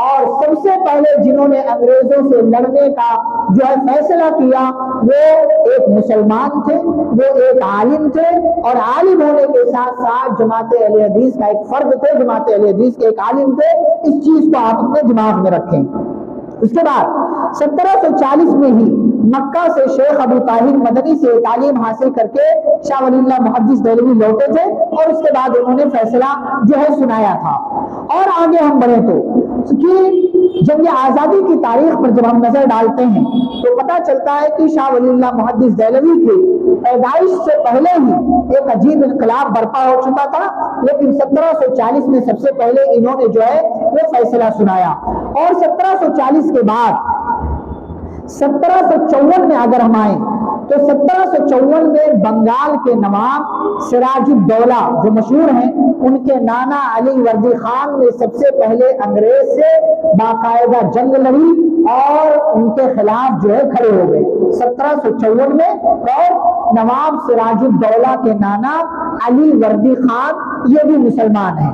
اور سب سے پہلے جنہوں نے انگریزوں سے لڑنے کا جو ہے فیصلہ کیا وہ ایک مسلمان تھے، وہ ایک عالم تھے، اور عالم ہونے کے ساتھ ساتھ جماعت اہل حدیث کا ایک فرد تھے، جماعت اہل حدیث کے ایک عالم تھے۔ اس چیز کو آپ اپنے دماغ میں رکھیں۔ اس کے بعد 1740 میں ہی مکہ سے شیخ ابو طاہر مدنی سے تعلیم حاصل کر کے شاہ ولی اللہ محدث دہلوی لوٹے تھے، اور اس کے بعد انہوں نے فیصلہ جو ہے سنایا تھا۔ اور آگے ہم بڑھیں تو کہ جب یہ آزادی کی تاریخ پر جب ہم نظر ڈالتے ہیں تو پتہ چلتا ہے کہ شاہ ولی اللہ محدث دہلوی کی پیدائش سے پہلے ہی ایک عجیب انقلاب برپا ہو چکا تھا، لیکن 1740 میں سب سے پہلے انہوں نے جو ہے وہ فیصلہ سنایا۔ اور 1740 کے بعد 1754 میں اگر ہم آئیں تو 1754 میں بنگال کے نواب سراج الدولہ جو مشہور ہیں، ان کے نانا علی وردی خان نے سب سے پہلے انگریز سے باقاعدہ جنگ لڑی اور ان کے خلاف جو ہے کھڑے ہو گئے 1754 میں۔ اور نواب سراج الدولہ کے نانا علی وردی خان یہ بھی مسلمان ہیں۔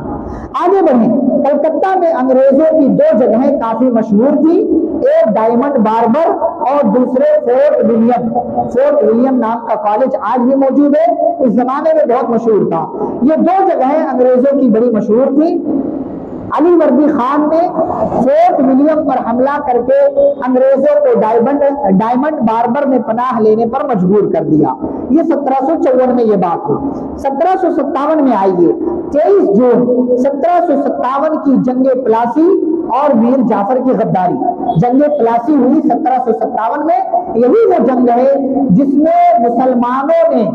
آگے بڑھیں، کلکتہ میں انگریزوں کی دو جگہیں کافی مشہور تھی، ایک ڈائمنڈ باربر اور دوسرے فورٹ ولیم۔ فورٹ ولیم نام کا کالج آج بھی موجود ہے، اس زمانے میں بہت مشہور تھا۔ یہ دو جگہیں انگریزوں کی بڑی مشہور تھی۔ علی وردی خان نے فورٹ ولیم پر حملہ کر کے انگریزوں کو ڈائمنڈ باربر میں پناہ لینے پر مجبور کر دیا۔ یہ 1754 میں یہ بات ہوئی۔ 1757 میں آئیے، 23 جون 1757 کی جنگ پلاسی اور میر جعفر کی غداری۔ جنگ پلاسی ہوئی 1757 میں، یہی وہ جنگ ہے جس میں مسلمانوں نے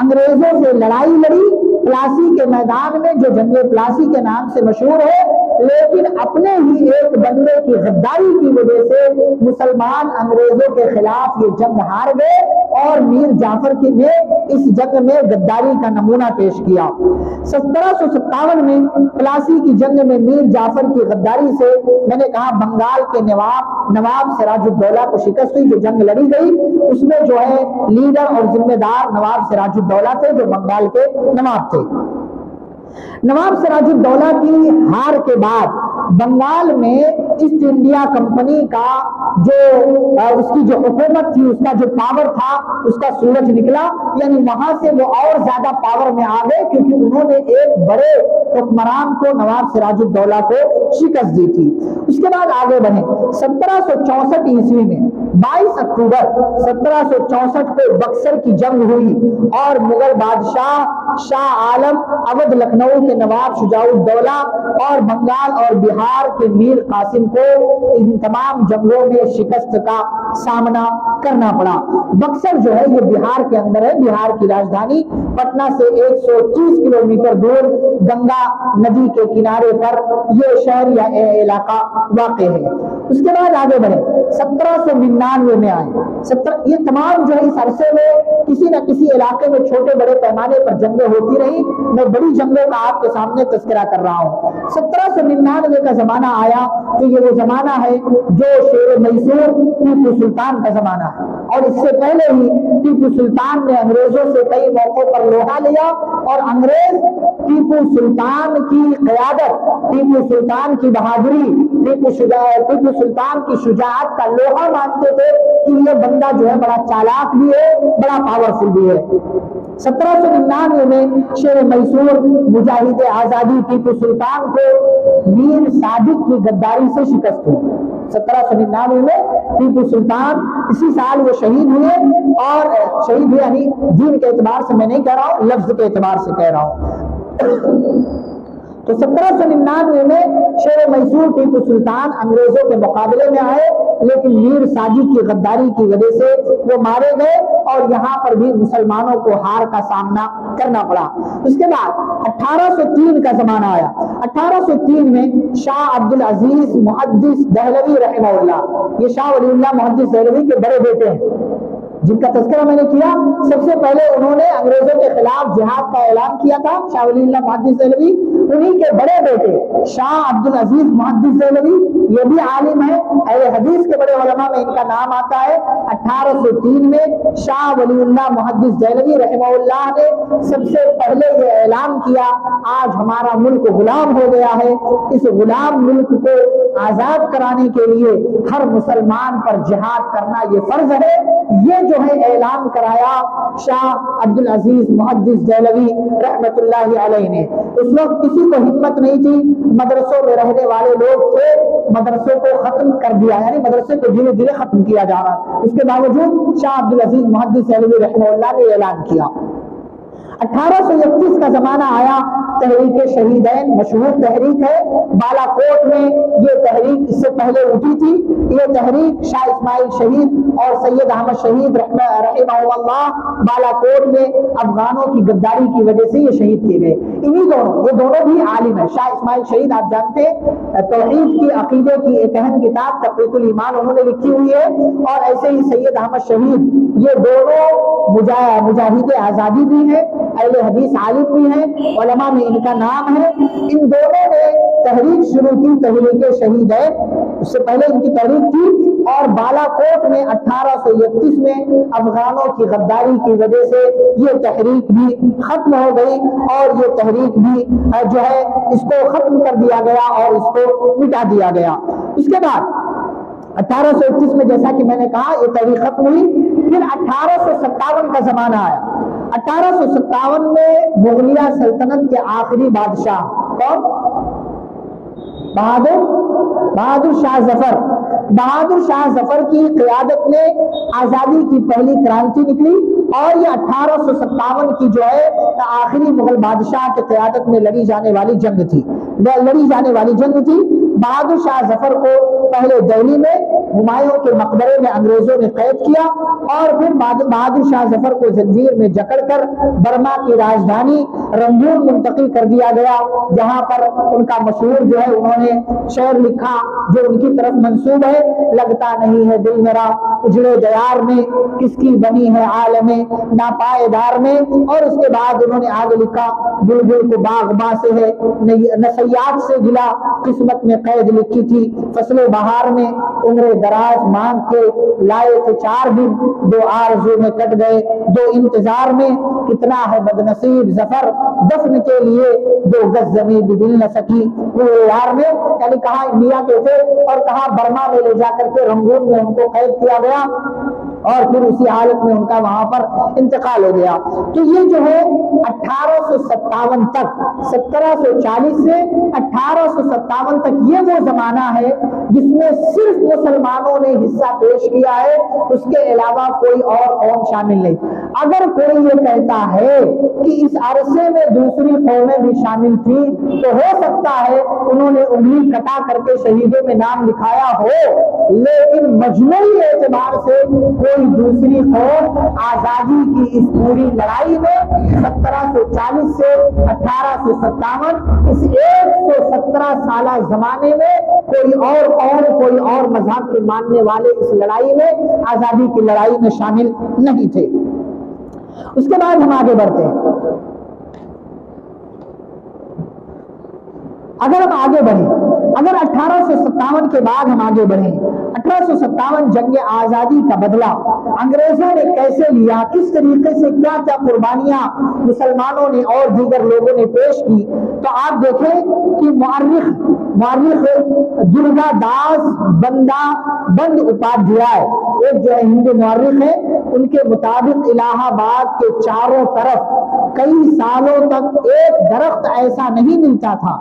انگریزوں سے لڑائی لڑی پلاسی کے میدان میں، جو جنگ پلاسی کے نام سے مشہور ہے، لیکن اپنے ہی ایک بندے کی غداری کی وجہ سے مسلمان انگریزوں کے خلاف یہ جنگ ہار گئے اور میر جعفر نے اس جنگ میں غداری کا نمونہ پیش کیا۔ 1757 میں پلاسی کی جنگ میں میر جعفر کی غداری سے میں نے کہا بنگال کے نواب سراج الدولہ کو شکست ہوئی، جو جنگ لڑی گئی اس میں جو ہے لیڈر اور ذمہ دار نواب سراج الدولہ تھے، جو بنگال کے نواب تھے۔ نواب سراج الدولہ کی ہار کے بعد بنگال میں ایسٹ انڈیا کمپنی کا جو اس کی جو حکومت تھی، اس کا جو پاور تھا، اس کا سورج نکلا، یعنی وہاں سے وہ اور زیادہ پاور میں آ گئے، کیونکہ انہوں نے ایک بڑے حکمران کو نواب سراج الدولہ کو شکست دی تھی۔ اس کے بعد آگے بڑھیں، 1764 عیسوی میں 22 اکتوبر 1764 کو بکسر کی جنگ ہوئی اور مغل بادشاہ شاہ عالم اودھ لکھنؤ کے نواب شجاع الدولہ اور بنگال اور بہار کے میر قاسم کو ان تمام جنگوں میں شکست کا سامنا کرنا پڑا۔ بکسر جو ہے یہ بہار کے اندر ہے، بہار کی راجدھانی پٹنہ سے 130 کلومیٹر دور گنگا ندی کے کنارے پر یہ شہر یا علاقہ واقع ہے۔ اس کے بعد آگے بڑھے 1799 میں آئے۔ یہ تمام جو ہے اس عرصے میں کسی نہ کسی علاقے میں چھوٹے بڑے پیمانے پر جنگیں ہوتی رہی، میں بڑی جنگوں کا آپ کے سامنے تذکرہ کر رہا ہوں۔ 1799 کا زمانہ آیا تو یہ وہ زمانہ ہے جو شیر میسور ٹیپو سلطان کا زمانہ ہے، اور اس سے پہلے ہی ٹیپو سلطان نے انگریزوں سے کئی موقعوں پر لوہا لیا اور انگریز ٹیپو سلطان کی قیادت، ٹیپو سلطان کی بہادری، ٹیپو سلطان کی شجاعت کا لوہا مانتے تھے کہ یہ بندہ جو ہے بڑا چالاک بھی ہے، بڑا پاورفل بھی ہے۔ 1799 میں شیر میسور مجاہد آزادی ٹیپو سلطان کو میر صادق کی غداری سے شکست ہوئی۔ 1799 میں ٹیپو سلطان اسی سال وہ شہید ہوئے، اور شہید ہوئے یعنی دین کے اعتبار سے میں نہیں کہہ رہا ہوں، لفظ کے اعتبار سے کہہ رہا ہوں۔ تو 1799 میں شیر میسور ٹیپو سلطان انگریزوں کے مقابلے میں آئے، لیکن میر صادق کی غداری کی وجہ سے وہ مارے گئے اور یہاں پر بھی مسلمانوں کو ہار کا سامنا کرنا پڑا۔ اس کے بعد 1803 کا زمانہ آیا۔ 1803 میں شاہ عبدالعزیز محدث دہلوی رحمہ اللہ، یہ شاہ ولی اللہ محدث دہلوی کے بڑے بیٹے ہیں جن کا تذکرہ میں نے کیا۔ سب سے پہلے انہوں نے انگریزوں کے خلاف جہاد کا اعلان کیا تھا، شاہ ولی اللہ محدث دہلوی۔ انہی کے بڑے بیٹے شاہ عبدالعزیز محدث دہلوی یہ بھی عالم ہے، اہل حدیث کے بڑے علماء میں ان کا نام آتا ہے۔ 1803 میں شاہ ولی اللہ محدث دہلوی رحمہ اللہ نے سب سے پہلے یہ اعلان کیا، آج ہمارا ملک غلام ہو گیا ہے، اس غلام ملک کو آزاد کرانے کے لیے ہر مسلمان پر جہاد کرنا یہ فرض ہے۔ یہ جو ہے اعلان کرایا شاہ عبدالعزیز محدث دہلوی رحمت اللہ علیہ نے۔ اس وقت کسی کو ہمت نہیں تھی، مدرسوں میں رہنے والے لوگ تھے، مدرسوں کو ختم کر دیا، یعنی مدرسے کو دھیرے دھیرے ختم کیا جا رہا۔ اس کے باوجود شاہ عبدالعزیز محدث دہلوی رحمہ اللہ نے اعلان کیا۔ 1831 کا زمانہ آیا، تحریک شہیدین مشہور تحریک ہے، بالا کوٹ میں یہ تحریک اس سے پہلے اٹھی تھی۔ یہ تحریک شاہ اسماعیل شہید اور سید احمد شہید رحمہ اللہ بالا کوٹ میں افغانوں کی غداری کی وجہ سے یہ شہید کیے گئے۔ انہی دونوں، یہ دونوں بھی عالم ہیں۔ شاہ اسماعیل شہید آپ جانتے ہیں توحید کی عقیدے کی ایک اہم کتاب تقویۃ الایمان انہوں نے لکھی ہوئی ہے، اور ایسے ہی سید احمد شہید، یہ دونوں مجاہد آزادی بھی ہیں، اہل حدیث عالم بھی ہیں، علماء میں ان کا نام ہے۔ ان دونوں نے تحریک شروع کی، تحریک شہید ہے، اس سے پہلے ان کی تحریک تھی، اور بالا کوٹ میں 1831 میں افغانوں کی غداری کی وجہ سے یہ تحریک بھی ختم ہو گئی، اور یہ تحریک بھی جو ہے اس کو ختم کر دیا گیا اور اس کو مٹا دیا گیا۔ اس کے بعد 1831 میں جیسا کہ میں نے کہا یہ تحریک ختم ہوئی، پھر 1857 کا زمانہ آیا۔ 1857 میں مغلیہ سلطنت کے آخری بادشاہ کون؟ بہادر شاہ ظفر۔ بہادر شاہ ظفر کی قیادت میں آزادی کی پہلی کرانتی نکلی، اور یہ 1857 کی جو ہے آخری مغل بادشاہ کی قیادت میں لڑی جانے والی جنگ تھی۔ بہادر شاہ ظفر کو پہلے دہلی میں ہمایوں کے مقبرے میں انگریزوں نے قید کیا، اور پھر بہادر شاہ ظفر کو زنجیر میں جکڑ کر برما کی راجدھانی رنگون منتقل کر دیا گیا، جہاں پر ان کا مشہور جو ہے انہوں نے شعر لکھا جو ان کی طرف منسوب ہے، لگتا نہیں ہے دل میرا اجڑے دیار میں، کس کی بنی ہے عالم ناپائیدار میں۔ اور اس کے بعد انہوں نے آگے لکھا، بلبل کو باغباں سے ہے نہ صیاد سے گلا، قسمت میں قید لکھی تھی فصل بہار میں، عمر دراز مانگ کے لائے تھے 4 دن، 2 آرزو میں کٹ گئے 2 انتظار میں، کتنا ہے بدنصیب ظفر دفن کے لیے 2 گز زمین بھی مل نہ سکی پورے یار میں۔ یعنی کہاں انڈیا کے تھے اور کہاں برما میں لے جا کر کے رنگون میں ان کو قید کیا گیا، اور پھر اسی حالت میں ان کا وہاں پر انتقال ہو گیا۔ تو یہ جو ہے 1857 تک، 1740 سے 1857 تک یہ وہ زمانہ ہے جس میں صرف مسلمانوں نے حصہ پیش کیا ہے، اس کے علاوہ کوئی اور قوم شامل نہیں۔ اگر کوئی یہ کہتا ہے کہ اس عرصے میں دوسری قومیں بھی شامل تھی تو ہو سکتا ہے انہوں نے انگلی کٹا کر کے شہیدوں میں نام لکھایا ہو، لیکن مجموعی اعتبار سے کوئی دوسری قوم آزادی کی اس پوری لڑائی میں 1740 سے 1857 اس 117 سالہ زمانے میں کوئی اور قوم، کوئی اور مذہب کے ماننے والے اس لڑائی میں، آزادی کی لڑائی میں شامل نہیں تھے۔ اس کے بعد ہم آگے بڑھتے ہیں۔ اگر ہم آگے بڑھیں، اگر 1857 کے بعد ہم آگے بڑھیں، 1857 جنگ آزادی کا بدلہ انگریزوں نے کیسے لیا، کس طریقے سے کیا کیا قربانیاں مسلمانوں نے اور دیگر لوگوں نے پیش کی، تو آپ دیکھیں کہ مورخ درگا داس بند اپادھیائے، ایک جو ہے ہندو مورخ ہے، ان کے مطابق الہ آباد کے چاروں طرف کئی سالوں تک ایک درخت ایسا نہیں ملتا تھا۔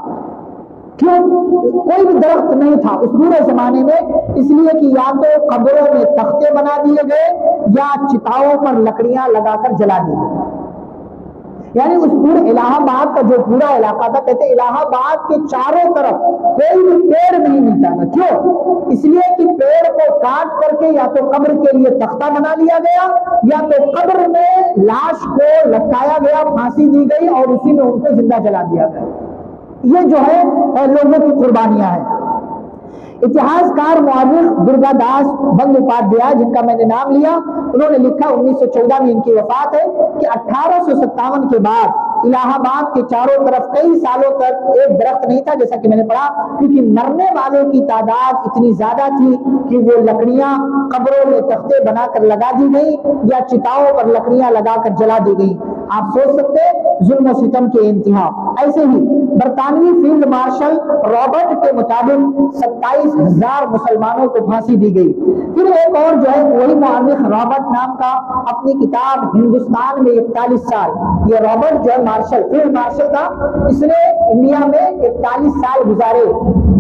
کیوں؟ کوئی بھی درخت نہیں تھا اس پورے زمانے میں، اس لیے کہ یا تو قبروں میں تختے بنا دیے گئے یا چتاؤں پر لکڑیاں لگا کر جلا دی گئی۔ یعنی اس پورے الہ آباد کا جو پورا علاقہ تھا، کہتے الہ آباد کے چاروں طرف کوئی بھی پیڑ نہیں ملتا تھا۔ کیوں؟ اس لیے کہ پیڑ کو کاٹ کر کے یا تو قبر کے لیے تختہ بنا لیا گیا، یا تو قبر میں لاش کو لٹکایا گیا، پھانسی دی گئی اور اسی میں ان کو زندہ جلا دیا گیا۔ یہ جو ہے لوگوں کی قربانیاں ہیں۔ اتہاس کار مورخ درگا داس بند اپادھیائے، جن کا میں نے نام لیا، انہوں نے لکھا 1914 میں ان کی وفات ہے کہ 1857 کے بعد الہ آباد کے چاروں طرف کئی سالوں تک ایک درخت نہیں تھا، جیسا کہ میں نے پڑھا، کیونکہ مرنے والوں کی تعداد اتنی زیادہ تھی کہ وہ لکڑیاں قبروں میں تختے بنا کر لگا دی گئی یا چتاؤں پر لکڑیاں لگا کر جلا دی گئی۔ آپ سوچ سکتے ظلم و ستم کے انتہا۔ ایسے ہی برطانوی فیلڈ مارشل رابرٹ کے مطابق 27,000 مسلمانوں کو پھانسی دی گئی۔ پھر ایک اور جو ہے وہی مورخ رابرٹ نام کا، اپنی کتاب ہندوستان میں 41 سال، یہ رابرٹ جو ہے مارشل، فیلڈ مارشل تھا، اس نے انڈیا میں 41 سال گزارے،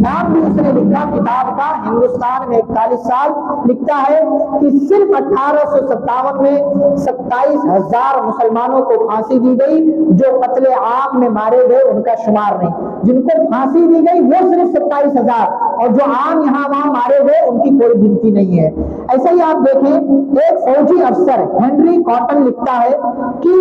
نام بھی اس نے لکھا کتاب کا ہندوستان میں 41 سال، لکھتا ہے کہ صرف 1857 میں 27,000 مسلمانوں کو پھانسی دی گئی، جو قتل عام میں مارے گئے ان کا شمار نہیں، جن کو پھانسی دی گئی وہ صرف 27,000، اور جو عام یہاں وہاں مارے گئے ان کی کوئی گنتی نہیں ہے۔ ایسا ہی آپ دیکھیں ایک فوجی افسر ہنری کاٹن لکھتا ہے کہ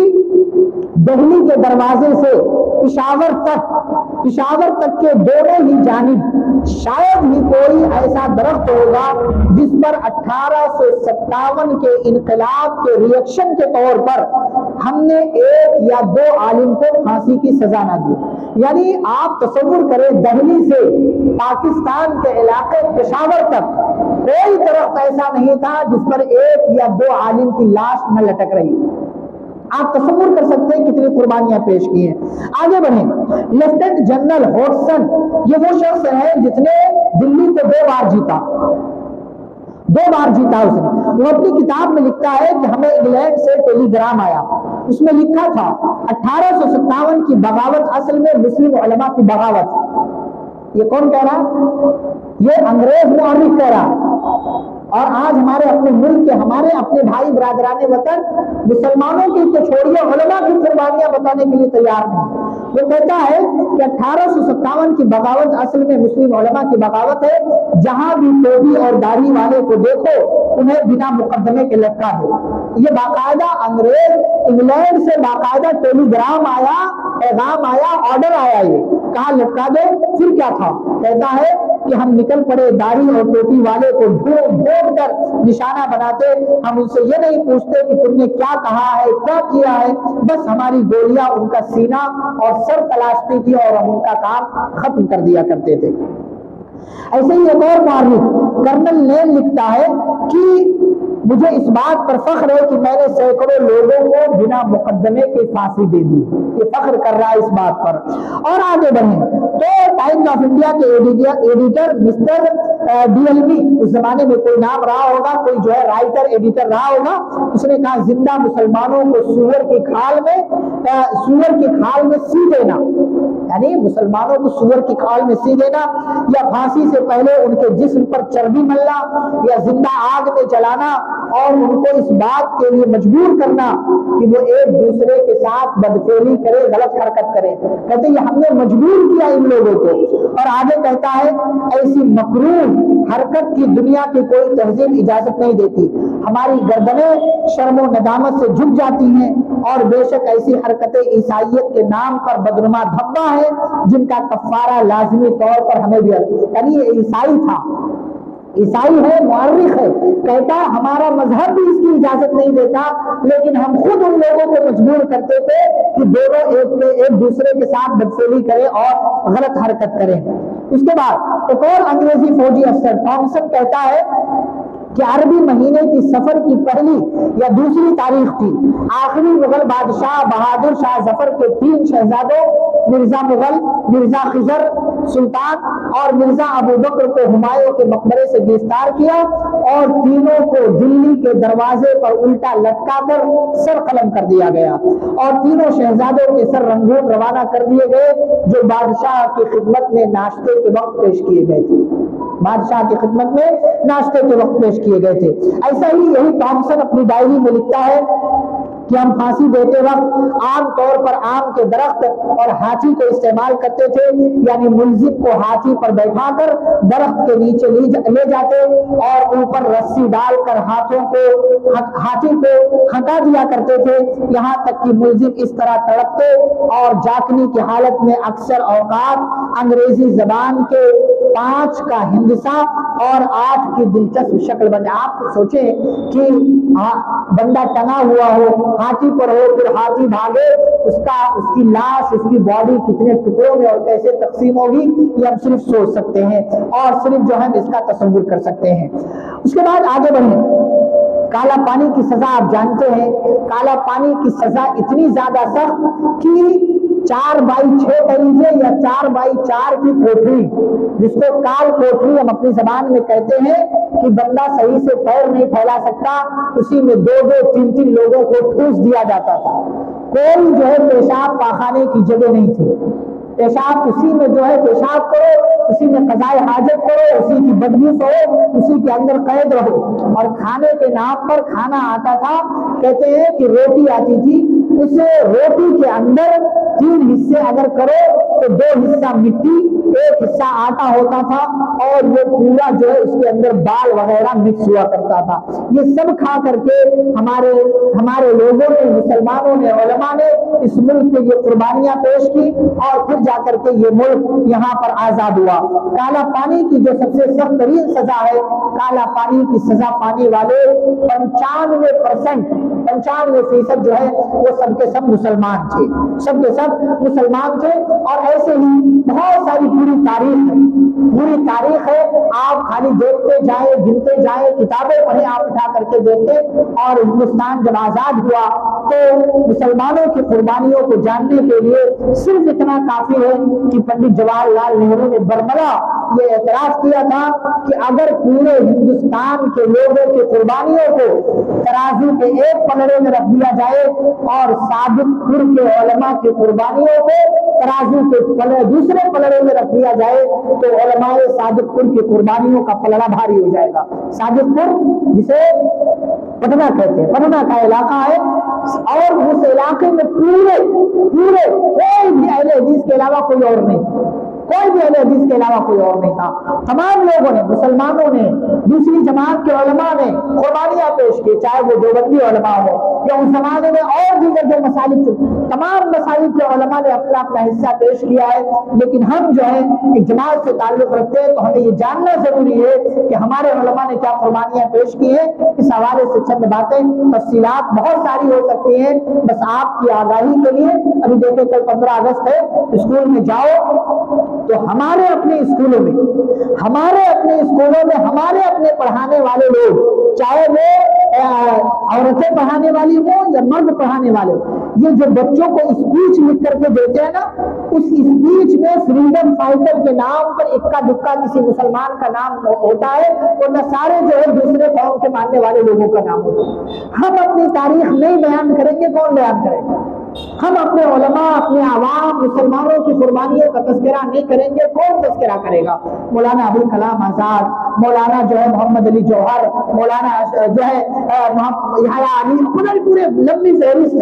دہلی کے دروازے سے پشاور تک کے دونوں ہی جانب شاید ہی کوئی ایسا درخت ہوگا جس پر 1857 کے انقلاب کے ریئیکشن کے طور پر ہم نے 1 یا 2 عالم کو پھانسی کی سزا نہ دی۔ یعنی آپ تصور کریں دہلی سے پاکستان کے علاقے پشاور تک کوئی درخت ایسا نہیں تھا جس پر 1 یا 2 عالم کی لاش نہ لٹک رہی۔ آپ تصور کر سکتے ہیں کتنی قربانیاں پیش کی ہیں۔ آگے بڑھیں، لیفٹیننٹ جنرل ہوٹسن یہ وہ شخص ہے جس نے دلی کو 2 بار جیتا اس نے۔ وہ اپنی کتاب میں لکھتا ہے کہ ہمیں انگلینڈ سے ٹیلی گرام آیا، اس میں لکھا تھا 1857 کی بغاوت اصل میں مسلم علماء کی بغاوت۔ یہ کون کہہ رہا؟ یہ انگریز مورخ کہہ رہا۔ اور آج ہمارے اپنے ملک کے ہمارے اپنے بھائی برادران وطن مسلمانوں کی تو چھوڑیے علماء کی قربانیاں بتانے کے لیے تیار نہیں۔ وہ کہتا ہے کہ 1857 کی بغاوت اصل میں مسلم علماء کی بغاوت ہے، جہاں بھی ٹوپی اور داڑھی والے کو دیکھو انہیں بنا مقدمے کے لٹکا دو۔ یہ باقاعدہ انگریز انگلینڈ سے باقاعدہ ٹیلی گرام آیا، پیغام آیا، آرڈر آیا، یہ کہا لٹکا دو۔ پھر کیا تھا؟ کہتا ہے کہ ہم نکل پڑے داڑھی اور ٹوپی والے کو ڈھونڈ کر نشانہ بناتے، ہم ان سے یہ نہیں پوچھتے کہ تم نے کیا کہا ہے کیا کیا ہے، بس ہماری گولیاں ان کا سینہ اور سر تلاشتی تھی اور ہم ان کا کام ختم کر دیا کرتے تھے۔ ایسے ہی ایک اور مورخ کرنل لین لکھتا ہے کہ مجھے اس بات پر فخر ہے کہ میں نے سینکڑوں لوگوں کو بنا مقدمے کے پھانسی دے دی۔ یہ فخر کر رہا ہے اس بات پر۔ اور آگے بڑھیں تو ٹائمز آف انڈیا کے editor mister D L B, اس زمانے میں کوئی نام رہا ہوگا، کوئی جو ہے رائٹر ایڈیٹر رہا ہوگا، اس نے کہا زندہ مسلمانوں کو سور کی کھال میں سی دینا، یعنی مسلمانوں کو سور کی کھال میں سی دینا، یا پھانسی سے پہلے ان کے جسم پر چربی ملنا، یا زندہ آگ میں جلانا اور ان کو اس بات کے لیے مجبور کرنا کہ وہ ایک دوسرے کے ساتھ بدفعلی کرے، غلط حرکت کرے۔ کہتے ہیں ہم نے مجبور کیا ان لوگوں کو۔ اور آگے کہتا ہے ایسی مکروہ حرکت کی دنیا کی کوئی تہذیب اجازت نہیں دیتی، ہماری گردنیں شرم و ندامت سے جھک جاتی ہیں، اور بے شک ایسی حرکتیں عیسائیت کے نام پر بدنما دھبا ہے جن کا کفارہ لازمی طور پر ہمیں بھی، یعنی یہ عیسائی تھا، عیسائی ہے، مورخ ہے، کہتا ہمارا مذہب بھی اس کی اجازت نہیں دیتا، لیکن ہم خود ان لوگوں کو مجبور کرتے تھے کہ دونوں ایک دوسرے کے ساتھ بدفعلی کریں اور غلط حرکت کریں۔ اس کے بعد ایک اور انگریزی فوجی افسر ٹامسن کہتا ہے کہ عربی مہینے کی سفر کی پہلی یا دوسری تاریخ تھی، آخری مغل بادشاہ بہادر شاہ ظفر کے 3 شہزادوں مرزا مغل، مرزا خضر سلطان اور مرزا ابو بکر کو ہمایوں کے مقبرے سے گرفتار کیا اور تینوں کو دلی کے دروازے پر الٹا لٹکا کر سر قلم کر دیا گیا، اور تینوں شہزادوں کے سر رنگون روانہ کر دیے گئے جو بادشاہ کی خدمت میں ناشتے کے وقت پیش کیے گئے تھے، بادشاہ کی خدمت میں ناشتے کے وقت پیش کیے گئے تھے۔ ایسا ہی یہی ٹامسن اپنی ڈائری میں لکھتا ہے کہ ہم پھانسی دیتے وقت عام طور پر آم کے درخت اور ہاتھی کو استعمال کرتے تھے، یعنی ملزم کو ہاتھی پر بیٹھا کر درخت کے نیچے لے جاتے اور اوپر رسی ڈال کر ہاتھی کو ہٹا دیا کرتے تھے، یہاں تک کہ ملزم اس طرح تڑپتے اور جاکنی کی حالت میں اکثر اوقات انگریزی زبان کے 5 کا ہندسہ اور 8 کی دلچسپ شکل بنے۔ آپ سوچیں کہ بندہ ٹنگا ہوا ہو، ہاتھی پر ہو، پھر ہاتھی بھاگے، اس کی لاش، اس کی باڈی کتنے ٹکڑوں میں اور کیسے تقسیم ہوگی، یہ ہم صرف سوچ سکتے ہیں اور صرف جو ہے اس کا تصور کر سکتے ہیں۔ اس کے بعد آگے بڑھیں، کالا پانی کی سزا آپ جانتے ہیں، کالا پانی کی سزا اتنی زیادہ سخت کہ 4x6 کہہ لیجیے یا 4x4 کی کوٹری، جس کو کال کوٹری ہم اپنی زبان میں کہتے ہیں، کہ بندہ صحیح سے پیر نہیں پھیلا سکتا، اسی میں 2-2 3-3 لوگوں کو ٹھوس دیا جاتا تھا۔ کوئی جو ہے پیشاب پاخانے کی جگہ نہیں تھی، پیشاب اسی میں جو ہے پیشاب کرو، اسی میں قضائے حاجت کرو، اسی کی بدبو سو، اسی کے اندر قید رہو۔ اور کھانے کے نام پر کھانا آتا تھا، کہتے ہیں کہ روٹی آتی تھی، اس روٹی کے اندر 3 حصے اگر کرو تو 2 حصہ مٹی 1 حصہ آٹا ہوتا تھا اور وہ پورا جو ہے اس کے اندر بال وغیرہ مکس ہوا کرتا تھا۔ یہ سب کھا کر کے ہمارے لوگوں نے، مسلمانوں نے، علماء نے اس ملک کے یہ قربانیاں پیش کی اور پھر جا کر کے یہ ملک یہاں پر آزاد ہوا۔ کالا پانی کی جو سب سے سخت ترین سزا ہے، کالا پانی کی سزا پانے والے 95% جو ہے وہ سب کے سب مسلمان تھے، سب کے سب مسلمان تھے۔ اور ایسے ہی بہت ساری پوری تاریخ ہے، آپ خالی دیکھتے جائیں، گنتے جائیں، کتابیں پڑھیں آپ اٹھا کر کے دیکھیں۔ اور ہندوستان جب آزاد ہوا تو مسلمانوں کی قربانیوں کو جاننے کے لیے صرف اتنا کافی ہے کہ پنڈت جواہر لال نہرو نے برملا یہ اعتراف کیا تھا کہ اگر پورے ہندوستان کے لوگوں کی قربانیوں کو ترازو کے ایک پلڑے میں رکھ دیا جائے اور صادق پور کے علماء کی قربانیوں کو ترازو کے دوسرے پلڑے میں رکھ دیا جائے تو علماء صادق پور کی قربانیوں کا پلڑا بھاری ہو جائے گا۔ صادق پور جسے پٹنہ کہتے ہیں، پٹنہ کا علاقہ ہے، اور اس علاقے میں پورے کوئی بھی اہل حدیث کے علاوہ کوئی اور نہیں، کوئی بھی اہل حدیث کے علاوہ کوئی اور نہیں تھا۔ تمام لوگوں نے، مسلمانوں نے، دوسری جماعت کے علماء نے قربانیاں پیش کی، چاہے وہ دیوبندی علماء ہو یا اس زمانے میں اور دیگر جو مسالک تھے، تمام مسالک کے علماء نے اپنا اپنا حصہ پیش کیا ہے۔ لیکن ہم جو ہے ایک جماعت سے تعلق رکھتے ہیں تو ہمیں یہ جاننا ضروری ہے کہ ہمارے علماء نے کیا قربانیاں پیش کی ہیں۔ اس حوالے سے چند باتیں، تفصیلات بہت ساری ہو سکتی ہیں، بس آپ کی آگاہی کے لیے۔ ابھی دیکھیں کل 15 اگست ہے، اسکول میں جاؤ تو ہمارے اپنے اسکولوں میں ہمارے اپنے پڑھانے والے لوگ، چاہے وہ عورتیں پڑھانے والی ہوں یا مرد پڑھانے والے ہوں، یہ جو بچوں کو اسپیچ لکھ کر کے دیتے ہیں نا، اس اسپیچ میں فریڈم فائٹر کے نام پر اکا دکا کسی مسلمان کا نام ہوتا ہے، اور سارے جو ہے دوسرے قوم کے ماننے والے لوگوں کا نام ہوتا ہے۔ ہم اپنی تاریخ نہیں بیان کریں گے، کون بیان کرے گا؟ ہم اپنے علماء، اپنے عوام، مسلمانوں کی قربانیوں کا تذکرہ نہیں کریں گے، کون تذکرہ کرے گا؟ مولانا ابوالکلام آزاد، مولانا جو ہے محمد علی جوہر، مولانا جو ہے یحییٰ علی، پورے لمبی فہرست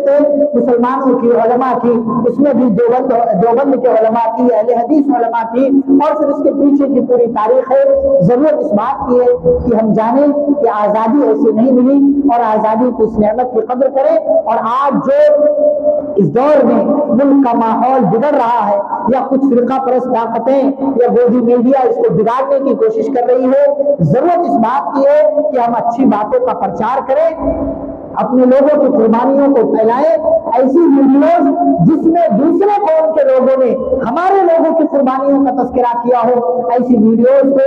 ہے مسلمانوں کی، علماء کی، اس میں بھی دیوبند کے علماء کی، اہل حدیث علماء کی، اور پھر اس کے پیچھے کی پوری تاریخ ہے۔ ضرورت اس بات کی ہے کہ ہم جانیں کہ آزادی ایسی نہیں ملی، اور آزادی کی اس نعمت کی قدر کریں۔ اور آج جو اس دور میں ملک کا ماحول بگڑ رہا ہے، یا کچھ فرقہ پرست طاقتیں یا گودی میڈیا اس کو بگاڑنے کی کوشش کر رہی ہے، ضرورت اس بات کی ہے کہ ہم اچھی باتوں کا پرچار کریں، اپنے لوگوں کی قربانیوں کو پھیلائیں۔ ایسی ویڈیوز جس میں دوسرے قوم کے لوگوں نے ہمارے لوگوں کی قربانیوں کا تذکرہ کیا ہو، ایسی ویڈیوز کو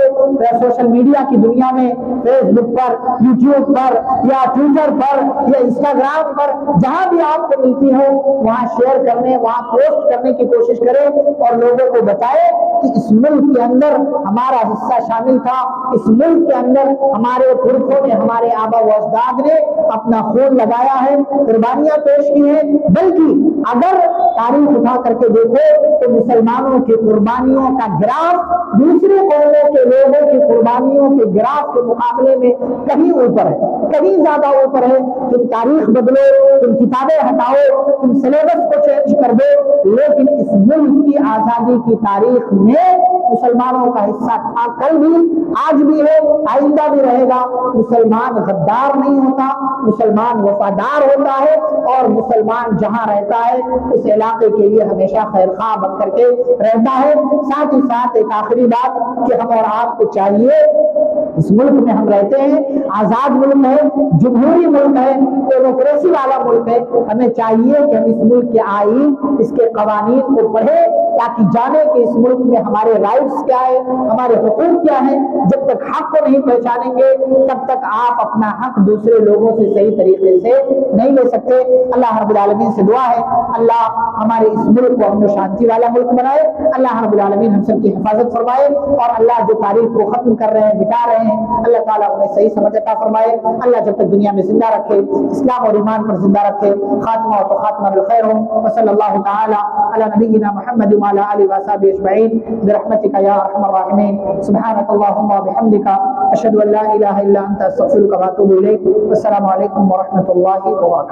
سوشل میڈیا کی دنیا میں، فیس بک پر، یوٹیوب پر، یا ٹویٹر پر، یا انسٹاگرام پر، جہاں بھی آپ کو ملتی ہو وہاں شیئر کرنے، وہاں پوسٹ کرنے کی کوشش کریں، اور لوگوں کو بتائیں کہ اس ملک کے اندر ہمارا حصہ شامل تھا، اس ملک کے اندر ہمارے پرکھوں نے، ہمارے آبا و اجداد نے اپنا خون لگایا ہے، قربانیاں پیش کی ہیں۔ بلکہ اگر تاریخ اٹھا کر کے دیکھو تو مسلمانوں کی قربانیوں کا گراف دوسرے قوموں کے لوگوں کی قربانیوں کے گراف کے مقابلے میں کہیں اوپر ہے، کہیں زیادہ اوپر ہے۔ تم تاریخ بدلو، تم کتابیں ہٹاؤ، تم سلیبس کو چینج کر دو، لیکن اس ملک کی آزادی کی تاریخ میں مسلمانوں کا حصہ تھا، کل بھی، آج بھی ہے، آئندہ بھی رہے گا۔ مسلمان غدار نہیں ہوتا، مسلمان وفادار ہوتا ہے، اور مسلمان جہاں رہتا ہے اس علاقے کے لیے ہمیشہ خیر خواہ بن کر کے رہتا ہے۔ ساتھ ہی ساتھ ایک آخری بات کہ ہم اور آپ کو چاہیے، اس ملک میں ہم رہتے ہیں، آزاد ملک ہے، جمہوری ملک ہے، ڈیموکریسی والا ملک ہے، ہمیں چاہیے کہ ہم اس ملک کے آئین، اس کے قوانین کو پڑھیں، تاکہ جانے کہ اس ملک میں ہمارے رائٹس کیا ہے، ہمارے حقوق کیا ہیں۔ جب تک حق کو نہیں پہچانیں گے تب تک آپ اپنا حق دوسرے لوگوں سے صحیح طریقے سے نہیں لے سکتے۔ اللہ رب العالمین سے دعا ہے اللہ ہمارے اس ملک کو امن و شانتی والا ملک بنائے، اللہ رب العالمین ہم سب کی حفاظت فرمائے، اور اللہ جو تاریخ کو ختم کر رہے ہیں، مٹا رہے ہیں، اللہ تعالیٰ انہیں صحیح سمجھ عطا فرمائے۔ اللہ جب تک دنیا میں زندہ رکھے، اسلام اور ایمان پر زندہ رکھے، خاتمہ تو خاتمہ بالخیر ہو۔ وصلی اللہ تعالی علی نبینا محمد وعلی آلہ وصحبہ اجمعین برحمتک یا ارحم الراحمین۔ سبحانک اللہم وبحمدک، اشہد ان لا الہ الا انت، استغفرک واتوب الیک۔ السلام علیکم ورحمۃ اللہ وبرکاتہ۔